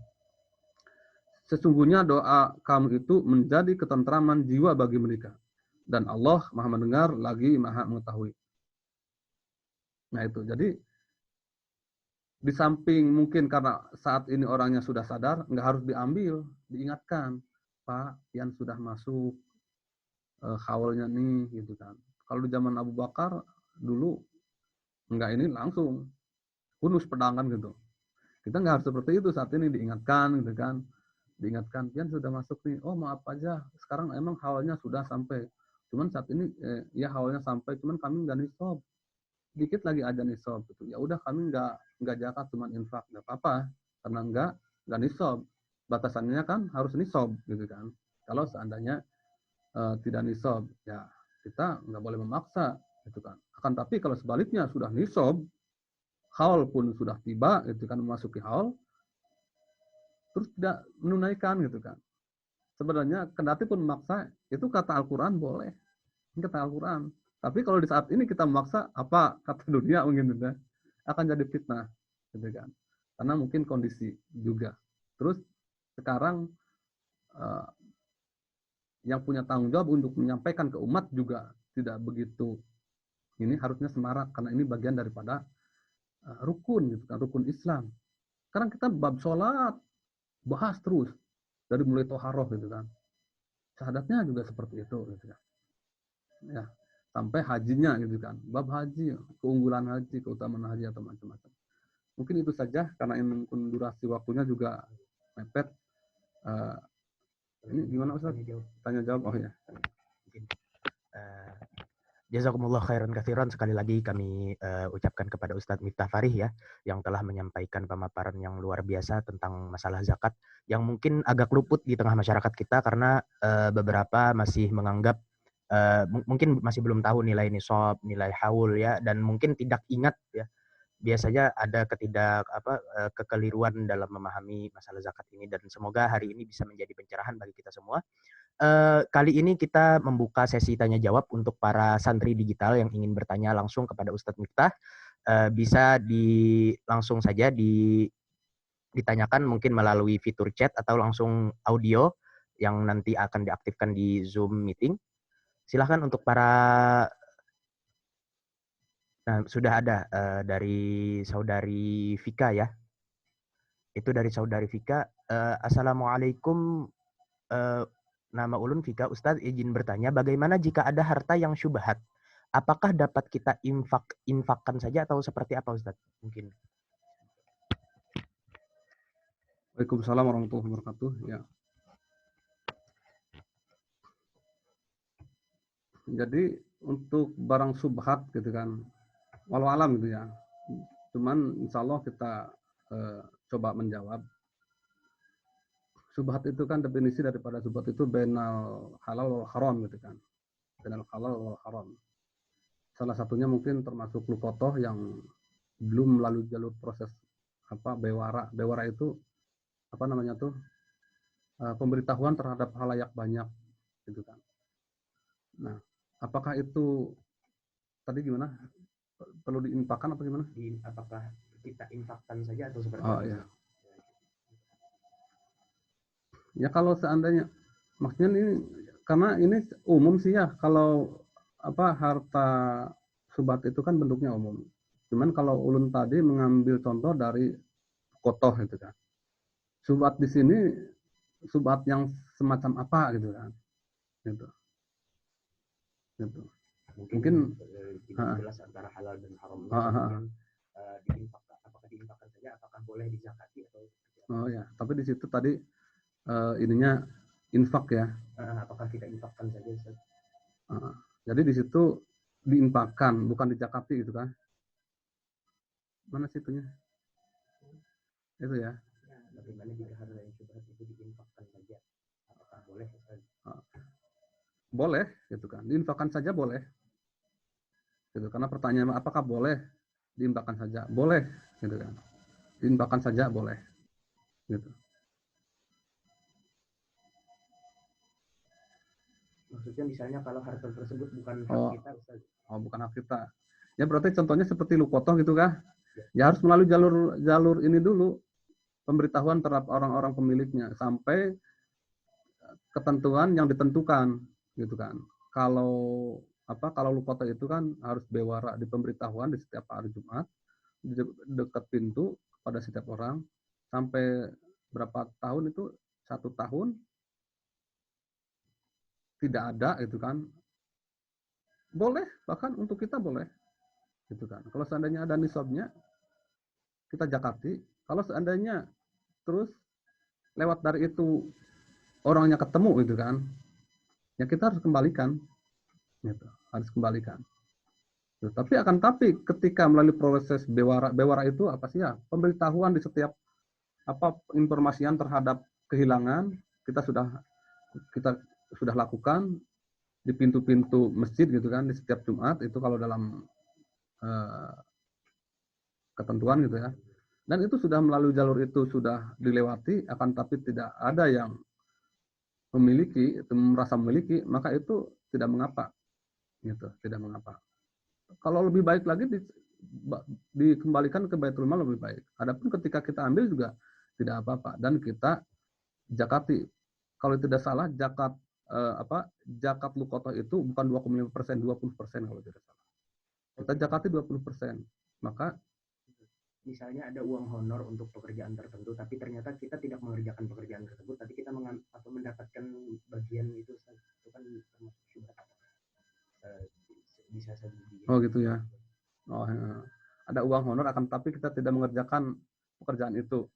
sesungguhnya doa kamu itu menjadi ketentraman jiwa bagi mereka. Dan Allah Maha mendengar lagi Maha mengetahui. Nah itu, jadi di samping mungkin karena saat ini orangnya sudah sadar, nggak harus diambil, diingatkan, Pak, yang sudah masuk khawalnya nih, gitu kan. Kalau di zaman Abu Bakar dulu nggak ini langsung kunus pedangan gitu. Kita nggak harus seperti itu saat ini, diingatkan gitu kan, diingatkan, pian sudah masuk nih, oh maaf aja, sekarang emang hawalnya sudah sampai, cuman saat ini ya hawalnya sampai, cuman kami nggak nisab, dikit lagi aja nisab gitu. Ya udah kami nggak zakat, cuman infak, nggak apa-apa, karena nggak nisab, batasannya kan harus nisab gitu kan. Kalau seandainya tidak nisab, ya kita nggak boleh memaksa gitu kan. Akan tapi kalau sebaliknya sudah nisab, haul pun sudah tiba gitu kan, memasuki haul, terus tidak menunaikan gitu kan. Sebenarnya kendati pun memaksa, itu kata Al-Quran boleh, ini kata Al-Quran. Tapi kalau di saat ini kita memaksa, apa kata dunia mungkin gitu, akan jadi fitnah gitu kan. Karena mungkin kondisi juga. Terus sekarang yang punya tanggung jawab untuk menyampaikan ke umat juga tidak begitu, ini harusnya semarak, karena ini bagian daripada rukun gitu kan, rukun Islam. Sekarang kita bab sholat bahas terus dari mulai toharoh gitu kan, syahadatnya juga seperti itu gitu kan, ya sampai hajinya gitu kan, bab haji, keunggulan haji, keutamaan haji atau macam-macam. Mungkin itu saja karena ini durasi waktunya juga mepet. Ini gimana Ustaz? Tanya jawab. Oh ya. Jazakumullah khairan katsiran. Sekali lagi kami ucapkan kepada Ustadz Miftah Farih ya, yang telah menyampaikan pemaparan yang luar biasa tentang masalah zakat, yang mungkin agak luput di tengah masyarakat kita karena beberapa masih menganggap mungkin masih belum tahu nilai nisab, nilai haul ya, dan mungkin tidak ingat ya. Biasanya ada kekeliruan dalam memahami masalah zakat ini, dan semoga hari ini bisa menjadi pencerahan bagi kita semua. Kali ini kita membuka sesi tanya jawab untuk para santri digital yang ingin bertanya langsung kepada Ustadz Miftah. Bisa langsung saja ditanyakan mungkin melalui fitur chat atau langsung audio yang nanti akan diaktifkan di Zoom meeting. Silahkan untuk para sudah ada dari saudari Vika ya. Itu dari saudari Vika. Assalamualaikum. Nama ulun Vika, Ustadz izin bertanya, bagaimana jika ada harta yang syubhat? Apakah dapat kita infakkan saja atau seperti apa Ustadz? Mungkin. Waalaikumsalam warahmatullahi wabarakatuh. Ya. Jadi untuk barang subhat gitu kan, walau alam gitu ya. Cuman insya Allah kita coba menjawab. Subhat itu kan definisi daripada subhat itu bainal halal wal haram gitu kan. Bainal halal wal haram. Salah satunya mungkin termasuk lukotoh yang belum melalui jalur proses bewara. Bewara itu apa namanya tuh? Pemberitahuan terhadap halayak banyak gitu kan. Nah, apakah itu tadi gimana? Perlu diinfakkan apa gimana? Apakah kita infakkan saja atau seperti apa? Ya. Ya kalau seandainya, maksudnya ini karena ini umum sih ya, kalau harta subhat itu kan bentuknya umum. Cuman kalau ulun tadi mengambil contoh dari kotoh gitu kan. Subhat di sini subhat yang semacam apa gitu kan. Gitu. Mungkin tidak jelas antara halal dan haram. Apakah diinfakkan saja, apakah boleh dizakati atau? Oh ya, tapi di situ tadi ininya infak ya. Apakah kita infakkan saja? Jadi di situ diinfakkan, bukan dizakati gitu kan? Mana situnya? Itu ya. Bagaimana jika harta yang syubhat itu diinfakkan saja? Apakah boleh? Boleh, gitu kan? Diinfakkan saja boleh. Gitu. Karena pertanyaan apakah boleh diinfakkan saja? Boleh, gitu kan? Diinfakkan saja boleh, gitu. Maksudnya misalnya kalau harta tersebut bukan hak kita, Ustaz. Bukan hak kita. Ya berarti contohnya seperti lukotoh gitu kah? Ya harus melalui jalur ini dulu. pemberitahuan terhadap orang-orang pemiliknya sampai ketentuan yang ditentukan gitu kan. Kalau kalau lukoto itu kan harus bewara di pemberitahuan di setiap hari Jumat di dekat pintu kepada setiap orang sampai berapa tahun itu 1 tahun tidak ada itu kan, boleh, bahkan untuk kita boleh gitu kan. Kalau seandainya ada nisabnya kita zakati, kalau seandainya terus lewat dari itu orangnya ketemu gitu kan, ya kita harus kembalikan gitu, harus kembalikan. Tapi ketika melalui proses bewara itu apa sih ya, pemberitahuan di setiap informasian terhadap kehilangan kita sudah lakukan di pintu-pintu masjid gitu kan, di setiap Jumat itu kalau dalam ketentuan gitu ya. Dan itu sudah melalui jalur itu sudah dilewati, akan tapi tidak ada yang merasa memiliki, maka itu tidak mengapa gitu, tidak mengapa. Kalau lebih baik lagi dikembalikan ke Baitul Mal lebih baik. Adapun ketika kita ambil juga tidak apa-apa dan kita zakati. Kalau tidak salah zakat lukotoh itu bukan 25%, 20% kalau tidak salah. Kita zakati 20%. Maka misalnya ada uang honor untuk pekerjaan tertentu, tapi ternyata kita tidak mengerjakan pekerjaan tersebut, tapi kita mendapatkan bagian itu kan termasuk syubhat. Bisa saja. Oh gitu ya. Oh, ya. Ada uang honor akan tapi kita tidak mengerjakan pekerjaan itu.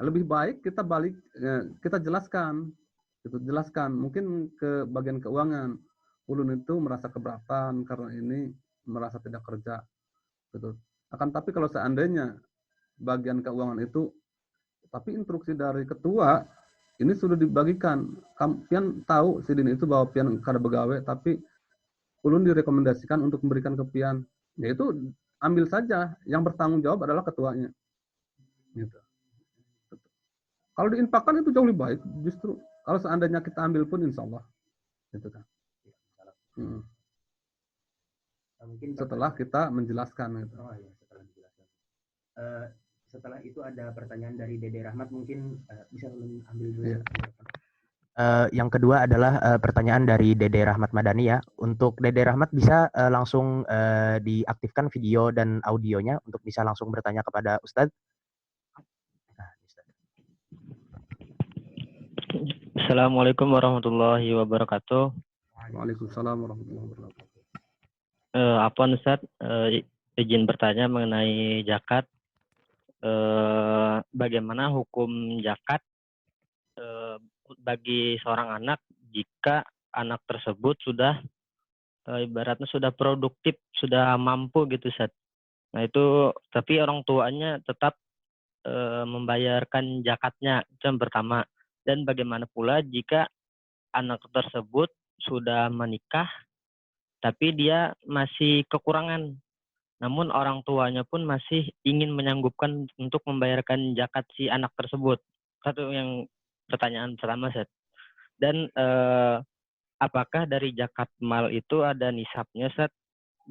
Lebih baik kita kita jelaskan. Mungkin ke bagian keuangan. Ulun itu merasa keberatan karena ini merasa tidak kerja. Gitu. Akan tapi kalau seandainya bagian keuangan itu, tapi instruksi dari ketua ini sudah dibagikan. Pian tahu sidin itu bahwa pian kada begawe, tapi ulun direkomendasikan untuk memberikan ke pian. Yaitu ambil saja, yang bertanggung jawab adalah ketuanya. Gitu. Kalau diinfakkan itu jauh lebih baik, justru kalau seandainya kita ambil pun insya Allah. Gitu kan. Mungkin setelah kita menjelaskan. Gitu. Oh iya, setelah dijelaskan. Setelah itu ada pertanyaan dari Dede Rahmat, mungkin bisa ambil dulu. Yeah. Yang kedua adalah pertanyaan dari Dede Rahmat Madani ya. Untuk Dede Rahmat bisa langsung diaktifkan video dan audionya untuk bisa langsung bertanya kepada Ustadz. Assalamualaikum warahmatullahi wabarakatuh. Waalaikumsalam warahmatullahi wabarakatuh. Apaan Ustadz, izin bertanya mengenai zakat. Bagaimana hukum zakat bagi seorang anak jika anak tersebut sudah ibaratnya sudah produktif, sudah mampu gitu Ustaz. Nah itu tapi orang tuanya tetap membayarkan zakatnya, itu yang pertama. Dan bagaimana pula jika anak tersebut sudah menikah tapi dia masih kekurangan, namun orang tuanya pun masih ingin menyanggupkan untuk membayarkan zakat si anak tersebut. Satu yang pertanyaan pertama, Ustaz. Dan apakah dari zakat mal itu ada nisabnya, Ustaz?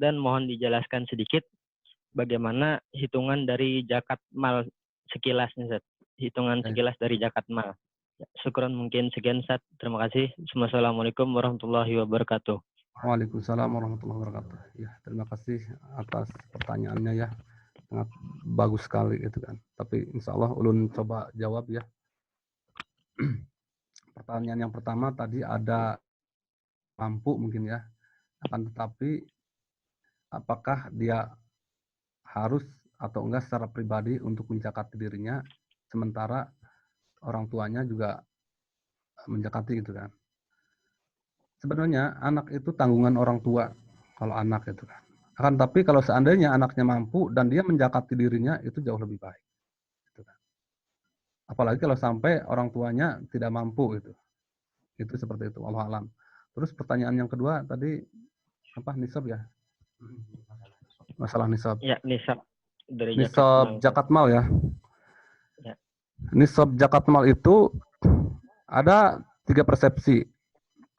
Dan mohon dijelaskan sedikit bagaimana hitungan dari zakat mal sekilasnya, Ustaz. Hitungan sekilas dari zakat mal. Ya, syukran, mungkin sekian, Ustaz. Terima kasih. Assalamualaikum warahmatullahi wabarakatuh. Waalaikumsalam warahmatullahi wabarakatuh. Ya, terima kasih atas pertanyaannya ya. Sangat bagus sekali itu kan. Tapi insya Allah ulun coba jawab ya. Pertanyaan yang pertama tadi ada mampu mungkin ya. Akan tetapi apakah dia harus atau enggak secara pribadi untuk menzakati dirinya sementara orang tuanya juga menzakati gitu kan. Sebenarnya anak itu tanggungan orang tua kalau anak itu kan. Akan tapi kalau seandainya anaknya mampu dan dia menzakati dirinya itu jauh lebih baik. Gitu kan. Apalagi kalau sampai orang tuanya tidak mampu gitu. Itu seperti itu. Wallahu a'lam. Terus pertanyaan yang kedua tadi apa, nisab ya? Masalah nisab. Ya, nisab dari nisab zakat mal ya. Ya. Nisab zakat mal itu ada 3 persepsi.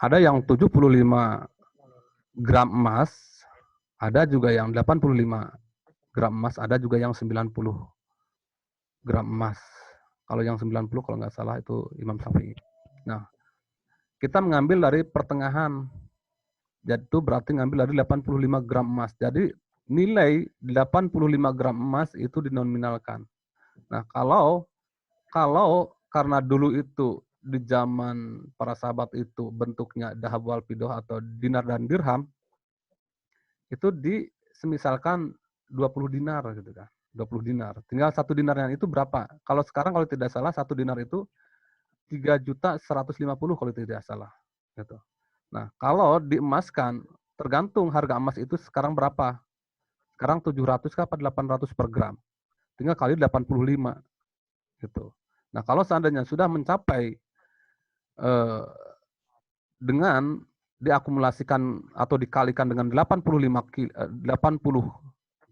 Ada yang 75 gram emas, ada juga yang 85 gram emas, ada juga yang 90 gram emas. Kalau yang 90 kalau nggak salah itu Imam Syafi'i. Nah, kita mengambil dari pertengahan. Jadi itu berarti ngambil dari 85 gram emas. Jadi nilai 85 gram emas itu dinominalkan. Nah, kalau karena dulu itu di zaman para sahabat itu bentuknya dahab wal fidoh atau dinar dan dirham, itu semisalkan 20 dinar gitu kan. 20 dinar. Tinggal satu dinarnya itu berapa? Kalau sekarang kalau tidak salah satu dinar itu 3.150.000 kalau tidak salah. Gitu. Nah, kalau diemaskan, tergantung harga emas itu sekarang berapa. Sekarang 700 ke apa 800 per gram. Tinggal kali 85. Gitu. Nah, kalau seandainya sudah mencapai dengan diakumulasikan atau dikalikan dengan 80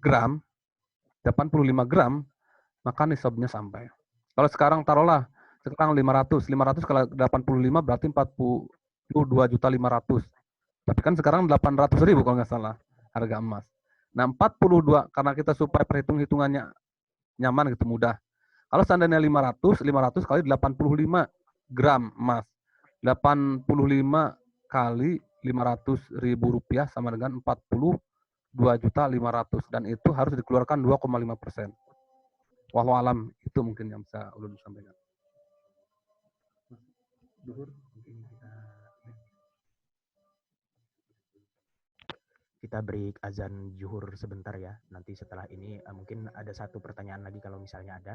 gram, 85 gram, maka nisabnya sampai. Kalau sekarang taruhlah, sekarang 500 kali 85 berarti 42.500.000. Tapi kan sekarang 800.000 kalau nggak salah harga emas. Nah 42, karena kita supaya perhitungannya nyaman gitu, mudah. Kalau seandainya 500 kali 85 gram emas. 85 kali 500.000 rupiah sama dengan 42.500.000. Dan itu harus dikeluarkan 2,5%. Wallahu alam, itu mungkin yang bisa ulun sampaikan. Kita break azan zuhur sebentar ya. Nanti setelah ini mungkin ada satu pertanyaan lagi kalau misalnya ada.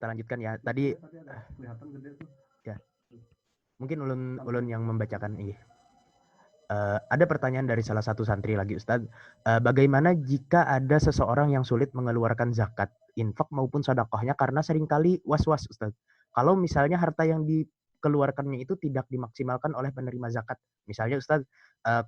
Kita lanjutkan ya. Tadi ya. Mungkin ulun yang membacakan ini. Ada pertanyaan dari salah satu santri lagi, Ustadz. Bagaimana jika ada seseorang yang sulit mengeluarkan zakat, infak maupun sedekahnya karena seringkali was-was, Ustadz? Kalau misalnya harta yang dikeluarkannya itu tidak dimaksimalkan oleh penerima zakat. Misalnya Ustaz,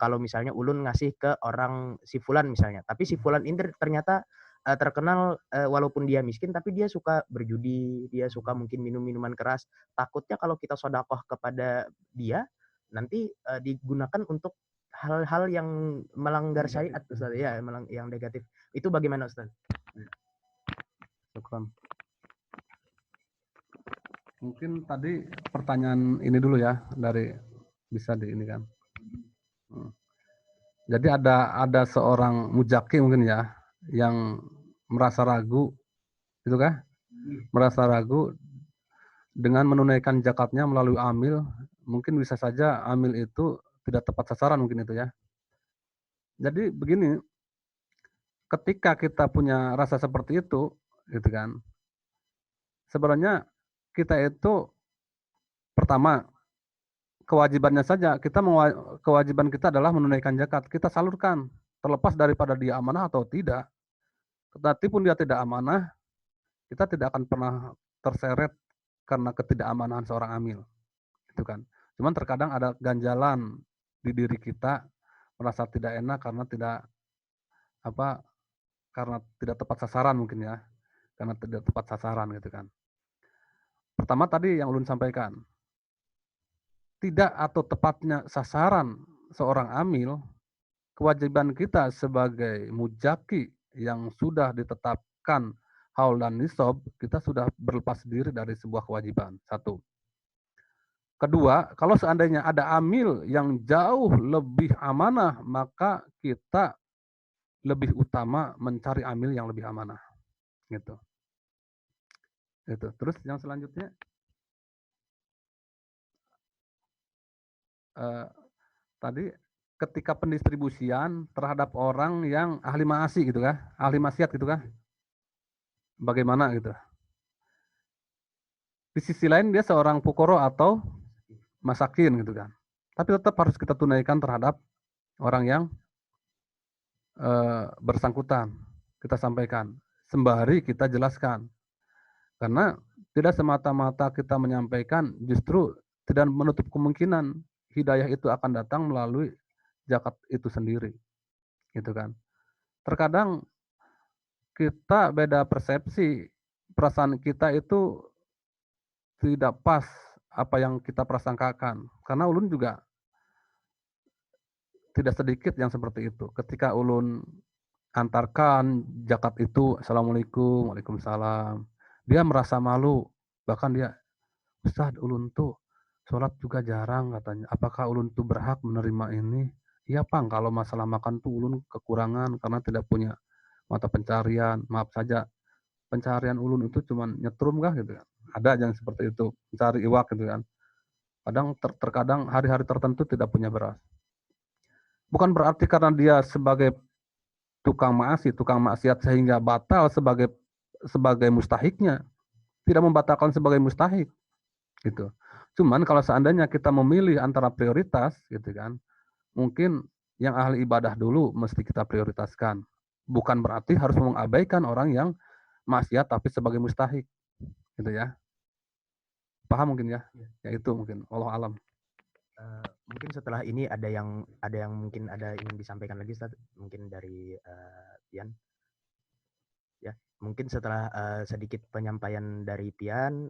kalau misalnya ulun ngasih ke orang si fulan misalnya, tapi si fulan ini ternyata terkenal walaupun dia miskin tapi dia suka berjudi, dia suka mungkin minum minuman keras. Takutnya kalau kita sedekah kepada dia nanti digunakan untuk hal-hal yang melanggar syariat Ustaz, ya, yang negatif. Itu bagaimana Ustaz? Syukran. Mungkin tadi pertanyaan ini dulu ya, dari bisa di ini kan. Jadi ada seorang mujaki mungkin ya yang merasa ragu, gitu kan? Merasa ragu dengan menunaikan zakatnya melalui amil, mungkin bisa saja amil itu tidak tepat sasaran mungkin itu ya. Jadi begini, ketika kita punya rasa seperti itu, gitu kan? Sebenarnya kita itu pertama kewajibannya saja, kewajiban kita adalah menunaikan zakat. Kita salurkan, terlepas daripada dia amanah atau tidak. Tetapi pun dia tidak amanah, kita tidak akan pernah terseret karena ketidakamanan seorang amil, gitu kan. Cuman terkadang ada ganjalan di diri kita, merasa tidak enak karena tidak tepat sasaran mungkin ya, karena tidak tepat sasaran gitu kan. Pertama tadi yang ulun sampaikan, tidak atau tepatnya sasaran seorang amil, kewajiban kita sebagai mujaki yang sudah ditetapkan haul dan nisab, kita sudah berlepas diri dari sebuah kewajiban. Satu. Kedua, kalau seandainya ada amil yang jauh lebih amanah, maka kita lebih utama mencari amil yang lebih amanah. Gitu. Terus yang selanjutnya, tadi ketika pendistribusian terhadap orang yang ahli maasi gitu kan, ahli maksiat gitu kan, bagaimana gitu. Di sisi lain dia seorang fukoro atau masakin gitu kan, tapi tetap harus kita tunaikan terhadap orang yang bersangkutan. Kita sampaikan, sembari kita jelaskan, karena tidak semata-mata kita menyampaikan, justru tidak menutup kemungkinan hidayah itu akan datang melalui zakat itu sendiri, gitu kan. Terkadang kita beda persepsi, perasaan kita itu tidak pas apa yang kita prasangkakan. Karena ulun juga tidak sedikit yang seperti itu. Ketika ulun antarkan zakat itu, Assalamualaikum, Waalaikumsalam, dia merasa malu, bahkan dia, Ustaz, ulun tuh sholat juga jarang katanya. Apakah ulun tuh berhak menerima ini? Iya Pang, kalau masalah makan tuh ulun kekurangan karena tidak punya mata pencarian. Maaf saja, pencarian ulun itu cuma nyetrum kah gitu kan. Ada yang seperti itu, mencari iwak gitu kan. Terkadang hari-hari tertentu tidak punya beras. Bukan berarti karena dia sebagai tukang maksiat sehingga batal sebagai mustahiknya. Tidak membatalkan sebagai mustahik. Gitu. Cuman kalau seandainya kita memilih antara prioritas, gitu kan, mungkin yang ahli ibadah dulu mesti kita prioritaskan. Bukan berarti harus mengabaikan orang yang maksiat tapi sebagai mustahik, gitu ya. Paham mungkin ya? Ya itu mungkin. Wallahu alam. Mungkin setelah ini ada yang mungkin ada ingin disampaikan lagi, Ustaz, mungkin dari Pian. Ya, mungkin setelah sedikit penyampaian dari Pian,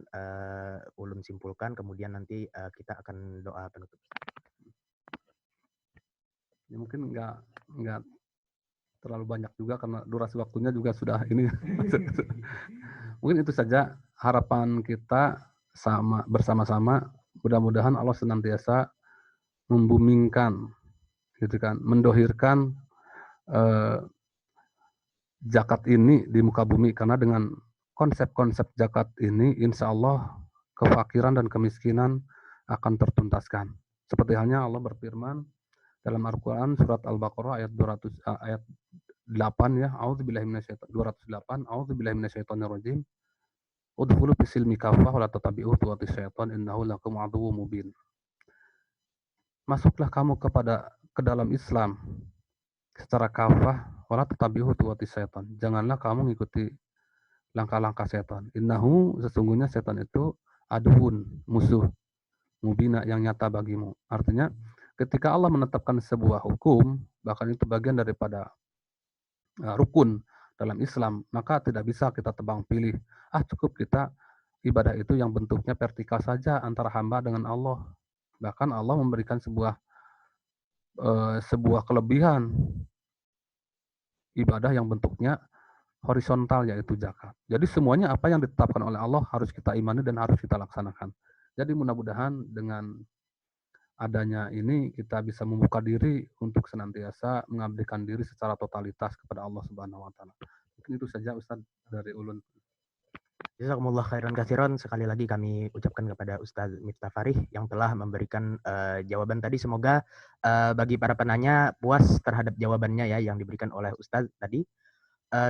ulun simpulkan, kemudian nanti kita akan doa penutup. Ya, mungkin nggak terlalu banyak juga karena durasi waktunya juga sudah ini. Mungkin itu saja harapan kita bersama-sama. Mudah-mudahan Allah senantiasa membumingkan, gitu kan, mendohirkan zakat ini di muka bumi, karena dengan konsep-konsep zakat ini insya Allah kefakiran dan kemiskinan akan tertuntaskan. Seperti halnya Allah berfirman dalam Al-Quran surat Al-Baqarah ayat 8 ya, A'udzubillahi minasyaitonir 208, A'udzubillahi minasyaitonirrajim. Udkhulu bisilmi kafah wa la tatabi'u khutuwatis syaitan innahu lakum aduwwum mubin. Masuklah kamu ke dalam Islam secara kafah, wala tatabi'u khutuwatis syaitan. Janganlah kamu mengikuti langkah-langkah setan. Innahu, sesungguhnya setan itu aduun, musuh mubina, yang nyata bagimu. Artinya ketika Allah menetapkan sebuah hukum, bahkan itu bagian daripada rukun dalam Islam, maka tidak bisa kita tebang pilih. Cukup kita ibadah itu yang bentuknya vertikal saja antara hamba dengan Allah. Bahkan Allah memberikan sebuah kelebihan ibadah yang bentuknya horizontal, yaitu zakat. Jadi semuanya apa yang ditetapkan oleh Allah harus kita imani dan harus kita laksanakan. Jadi mudah-mudahan dengan adanya ini kita bisa membuka diri untuk senantiasa mengabdikan diri secara totalitas kepada Allah Subhanahu wa taala. Mungkin itu saja Ustaz dari ulun. Jazakumullah khairan katsiran. Sekali lagi kami ucapkan kepada Ustaz Miftah Farih yang telah memberikan jawaban tadi. Semoga bagi para penanya puas terhadap jawabannya ya yang diberikan oleh Ustaz tadi.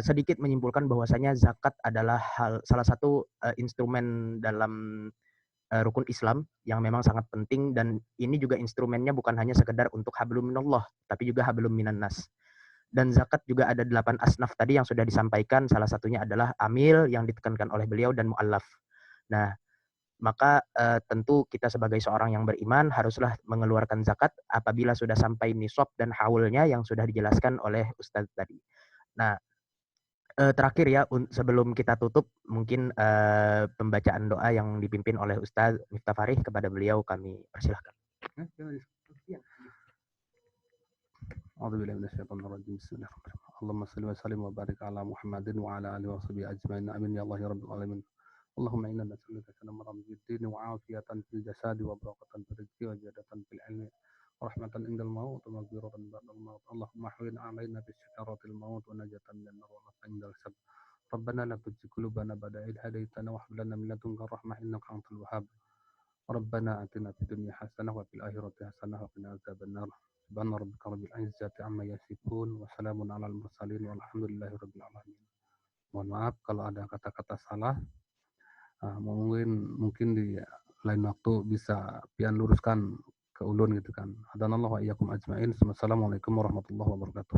Sedikit menyimpulkan bahwasanya zakat adalah salah satu instrumen dalam rukun Islam yang memang sangat penting, dan ini juga instrumennya bukan hanya sekedar untuk hablum minallah, tapi juga hablum minan nas. Dan zakat juga ada 8 asnaf tadi yang sudah disampaikan, salah satunya adalah amil yang ditekankan oleh beliau dan mu'allaf. Nah, maka tentu kita sebagai seorang yang beriman haruslah mengeluarkan zakat apabila sudah sampai nisab dan haulnya yang sudah dijelaskan oleh Ustadz tadi. Nah, terakhir ya, sebelum kita tutup, mungkin pembacaan doa yang dipimpin oleh Ustadz Miftah Farih, kepada beliau kami persilahkan. A'udzubillahi minasyaitonirrajim. Bismillahirrahmanirrahim. Allahumma shalli wa sallim wa barik ala Muhammadin wa ala alihi wa sahbihi ajmain. Amin ya Allah ya rabbal alamin. Allahumma inna nas'aluka salamatal fid wa afiyatan fil jasadi wa barakatan fil rizqi wa ziyadatan fil ilmi. Rahmatan indal maut wa maghfiratan ba'dal maut. Allahumma hawwin 'alaina bi syakaratil maut wa najatan minan nar wa rahmatan indal sabr. Rabbana la tuzigh qulubana ba'da idh hadaytana wa hab lana min ladunka rahmah innaka antal wahhab. Rabbana atina fid dunya hasanah wa fil akhirati hasanah wa qina adzaban nar. Subhana rabbika rabbil izzati amma yasifun wa salamun 'alal mursalin walhamdulillahi rabbil alamin. Mohon maaf kalau ada kata-kata salah. Mungkin di lain waktu bisa pian luruskan ke ulun gitu kan. Hadanallahu wa iyyakum ajmain. Wassalamualaikum warahmatullahi wabarakatuh.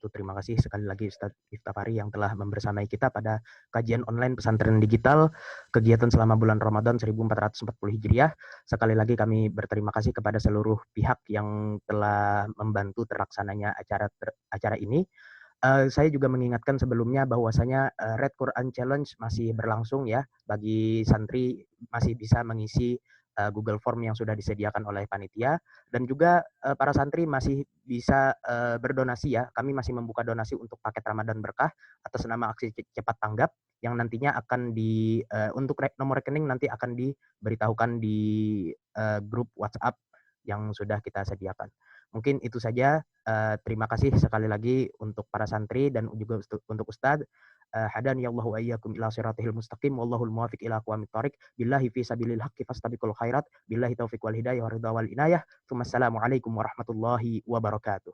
Terima kasih sekali lagi Ustadz Miftah Farih yang telah membersamai kita pada kajian online pesantren digital kegiatan selama bulan Ramadan 1440 Hijriah. Sekali lagi kami berterima kasih kepada seluruh pihak yang telah membantu terlaksananya acara ini. Saya juga mengingatkan sebelumnya bahwasanya Red Quran Challenge masih berlangsung ya, bagi santri masih bisa mengisi Google Form yang sudah disediakan oleh panitia, dan juga para santri masih bisa berdonasi ya. Kami masih membuka donasi untuk paket Ramadan Berkah atas nama aksi cepat tanggap yang nantinya akan untuk nomor rekening nanti akan diberitahukan di grup WhatsApp yang sudah kita sediakan. Mungkin itu saja. Terima kasih sekali lagi untuk para santri dan juga untuk Ustadz. Hadani Allah wa iyyakum ila siratil mustaqim wallahul muwaffiq ila aqwamit thoriq. Billahi fi sabilil haqqi fastabiqul khairat. Billahi taufiq wal hidayah wa ridha wal inayah. Assalamualaikum warahmatullahi wabarakatuh.